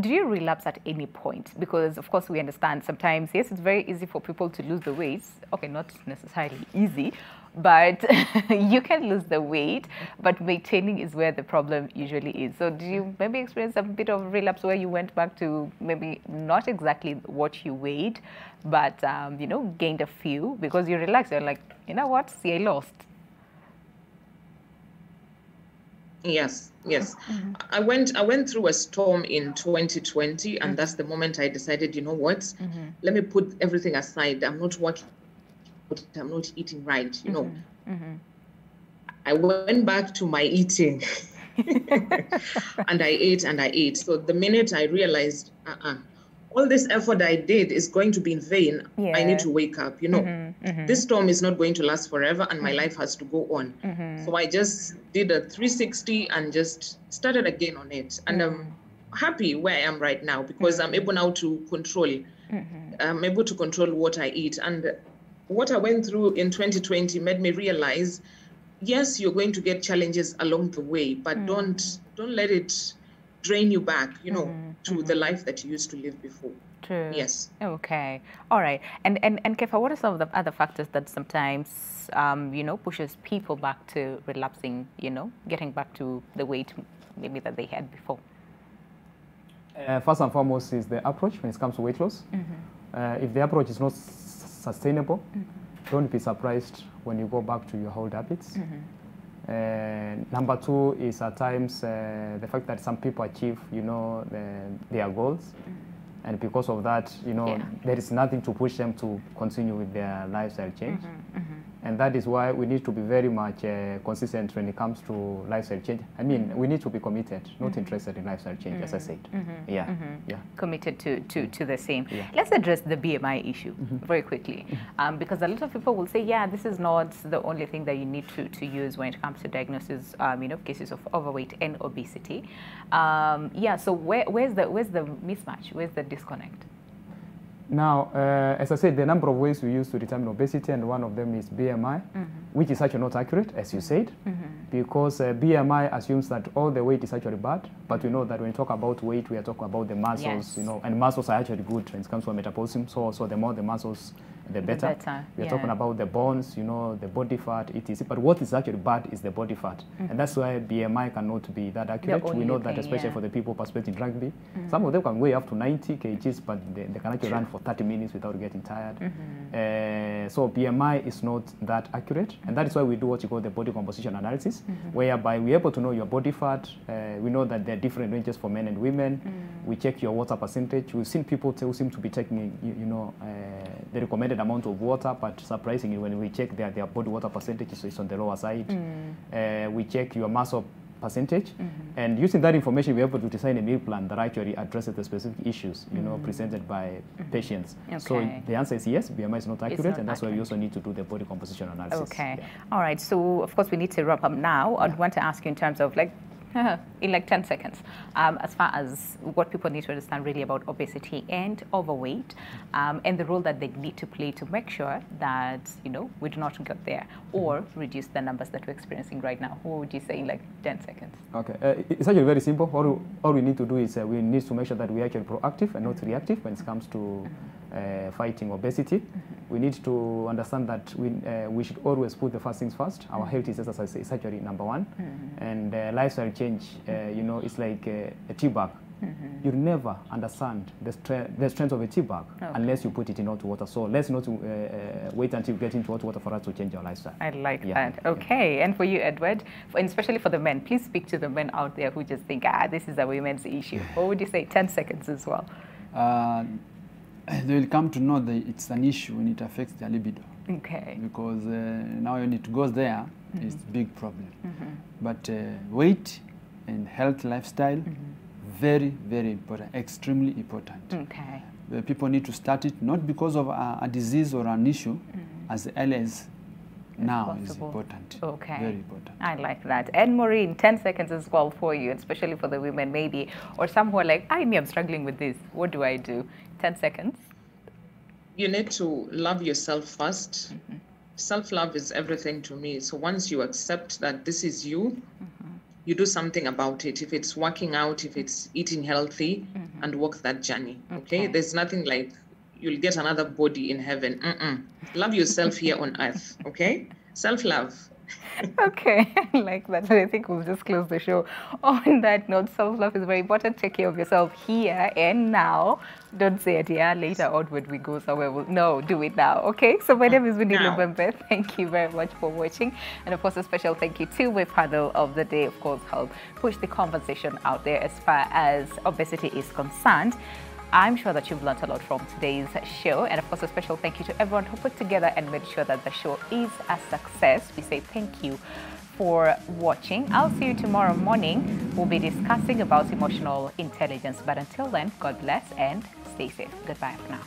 Do you relapse at any point? Because of course we understand sometimes, yes, it's very easy for people to lose the weight. Okay, not necessarily easy, but you can lose the weight, but maintaining is where the problem usually is. So do you maybe experience a bit of relapse where you went back to maybe not exactly what you weighed, but you know, gained a few because you relaxed, you're like, you know what, see, I lost. Yes. I went through a storm in 2020, and that's the moment I decided, you know what, let me put everything aside. I'm not working, I'm not eating right, you know. I went back to my eating and I ate. So the minute I realized, all this effort I did is going to be in vain. Yeah. I need to wake up, you know. This storm is not going to last forever, and my life has to go on. So I just did a 360 and just started again on it. And I'm happy where I am right now because I'm able now to control. I'm able to control what I eat. And what I went through in 2020 made me realize, yes, you're going to get challenges along the way, but don't let it drain you back, you know, to the life that you used to live before. True. Yes. Okay. All right. And Kefa, what are some of the other factors that sometimes, you know, pushes people back to relapsing, you know, getting back to the weight maybe that they had before? First and foremost is the approach when it comes to weight loss. If the approach is not sustainable, don't be surprised when you go back to your old habits. Number two is at times the fact that some people achieve, you know, their goals. And because of that, you know, there is nothing to push them to continue with their lifestyle change. And that is why we need to be very much consistent when it comes to lifestyle change. I mean, we need to be committed, not interested in lifestyle change, as I said. Yeah. Committed to the same. Yeah. Let's address the BMI issue very quickly. Because a lot of people will say, yeah, this is not the only thing that you need to use when it comes to diagnosis, you know, cases of overweight and obesity. Yeah, so where's the mismatch? Where's the disconnect? Now, as I said, the number of ways we use to determine obesity, and one of them is BMI, which is actually not accurate, as you said, because BMI assumes that all the weight is actually bad, but we know that when we talk about weight, we are talking about the muscles, you know, and muscles are actually good when it comes to metabolism, so the more the muscles, the better. We are talking about the bones, you know, the body fat, etc. But what is actually bad is the body fat. And that's why BMI cannot be that accurate. We know that especially for the people participating in rugby, some of them can weigh up to 90 kgs, but they can actually run for 30 minutes without getting tired. So BMI is not that accurate. And that is why we do what you call the body composition analysis, whereby we're able to know your body fat. We know that there are different ranges for men and women. We check your water percentage. We've seen people who seem to be taking, you know, the recommended amount of water, but surprisingly, when we check their body water percentage, is on the lower side. We check your muscle percentage, and using that information, we're able to design a meal plan that actually addresses the specific issues, you know, presented by patients. So the answer is yes, BMI is not accurate, and that's why we also need to do the body composition analysis. Okay. All right. So of course we need to wrap up now. I'd want to ask you in terms of like, in like 10 seconds, as far as what people need to understand really about obesity and overweight, and the role that they need to play to make sure that, you know, we do not get there or reduce the numbers that we're experiencing right now. What would you say in like 10 seconds? Okay, it's actually very simple. All we need to do is we need to make sure that we're actually proactive and not reactive when it comes to fighting obesity. We need to understand that we should always put the first things first. Our health is actually number one. And lifestyle change, you know, it's like a tea bag. You'll never understand the strength of a tea bag unless you put it in hot water. So let's not wait until you get into hot water for us to change our lifestyle. I like that. Okay. And for you, Edward, and especially for the men, please speak to the men out there who just think, this is a women's issue. What would you say? 10 seconds as well. They will come to know that it's an issue when it affects their libido. Okay. Because now when it goes there, it's a big problem. But weight and health lifestyle, very, very important, extremely important. Okay. The people need to start it not because of a disease or an issue, as early as now is important. Okay. Very important. I like that. And Maureen, 10 seconds as well for you, especially for the women maybe, or some who are like, I'm struggling with this. What do I do? 10 seconds. You need to love yourself first. Self-love is everything to me. So once you accept that this is you, you do something about it. If it's working out, if it's eating healthy, and walk that journey. Okay? There's nothing like you'll get another body in heaven. Love yourself here on earth. Okay? Self-love. Okay, I like that. I think we'll just close the show on that note. Self-love is very important. Take care of yourself here and now. Don't say it later on when we go somewhere. No, do it now. Okay, so my name is Winnie Lubembe. Thank you very much for watching. And of course, a special thank you to my panel of the day. Of course, help push the conversation out there as far as obesity is concerned. I'm sure that you've learned a lot from today's show. And of course, a special thank you to everyone who put together and made sure that the show is a success. We say thank you for watching. I'll see you tomorrow morning. We'll be discussing about emotional intelligence. But until then, God bless and stay safe. Goodbye for now.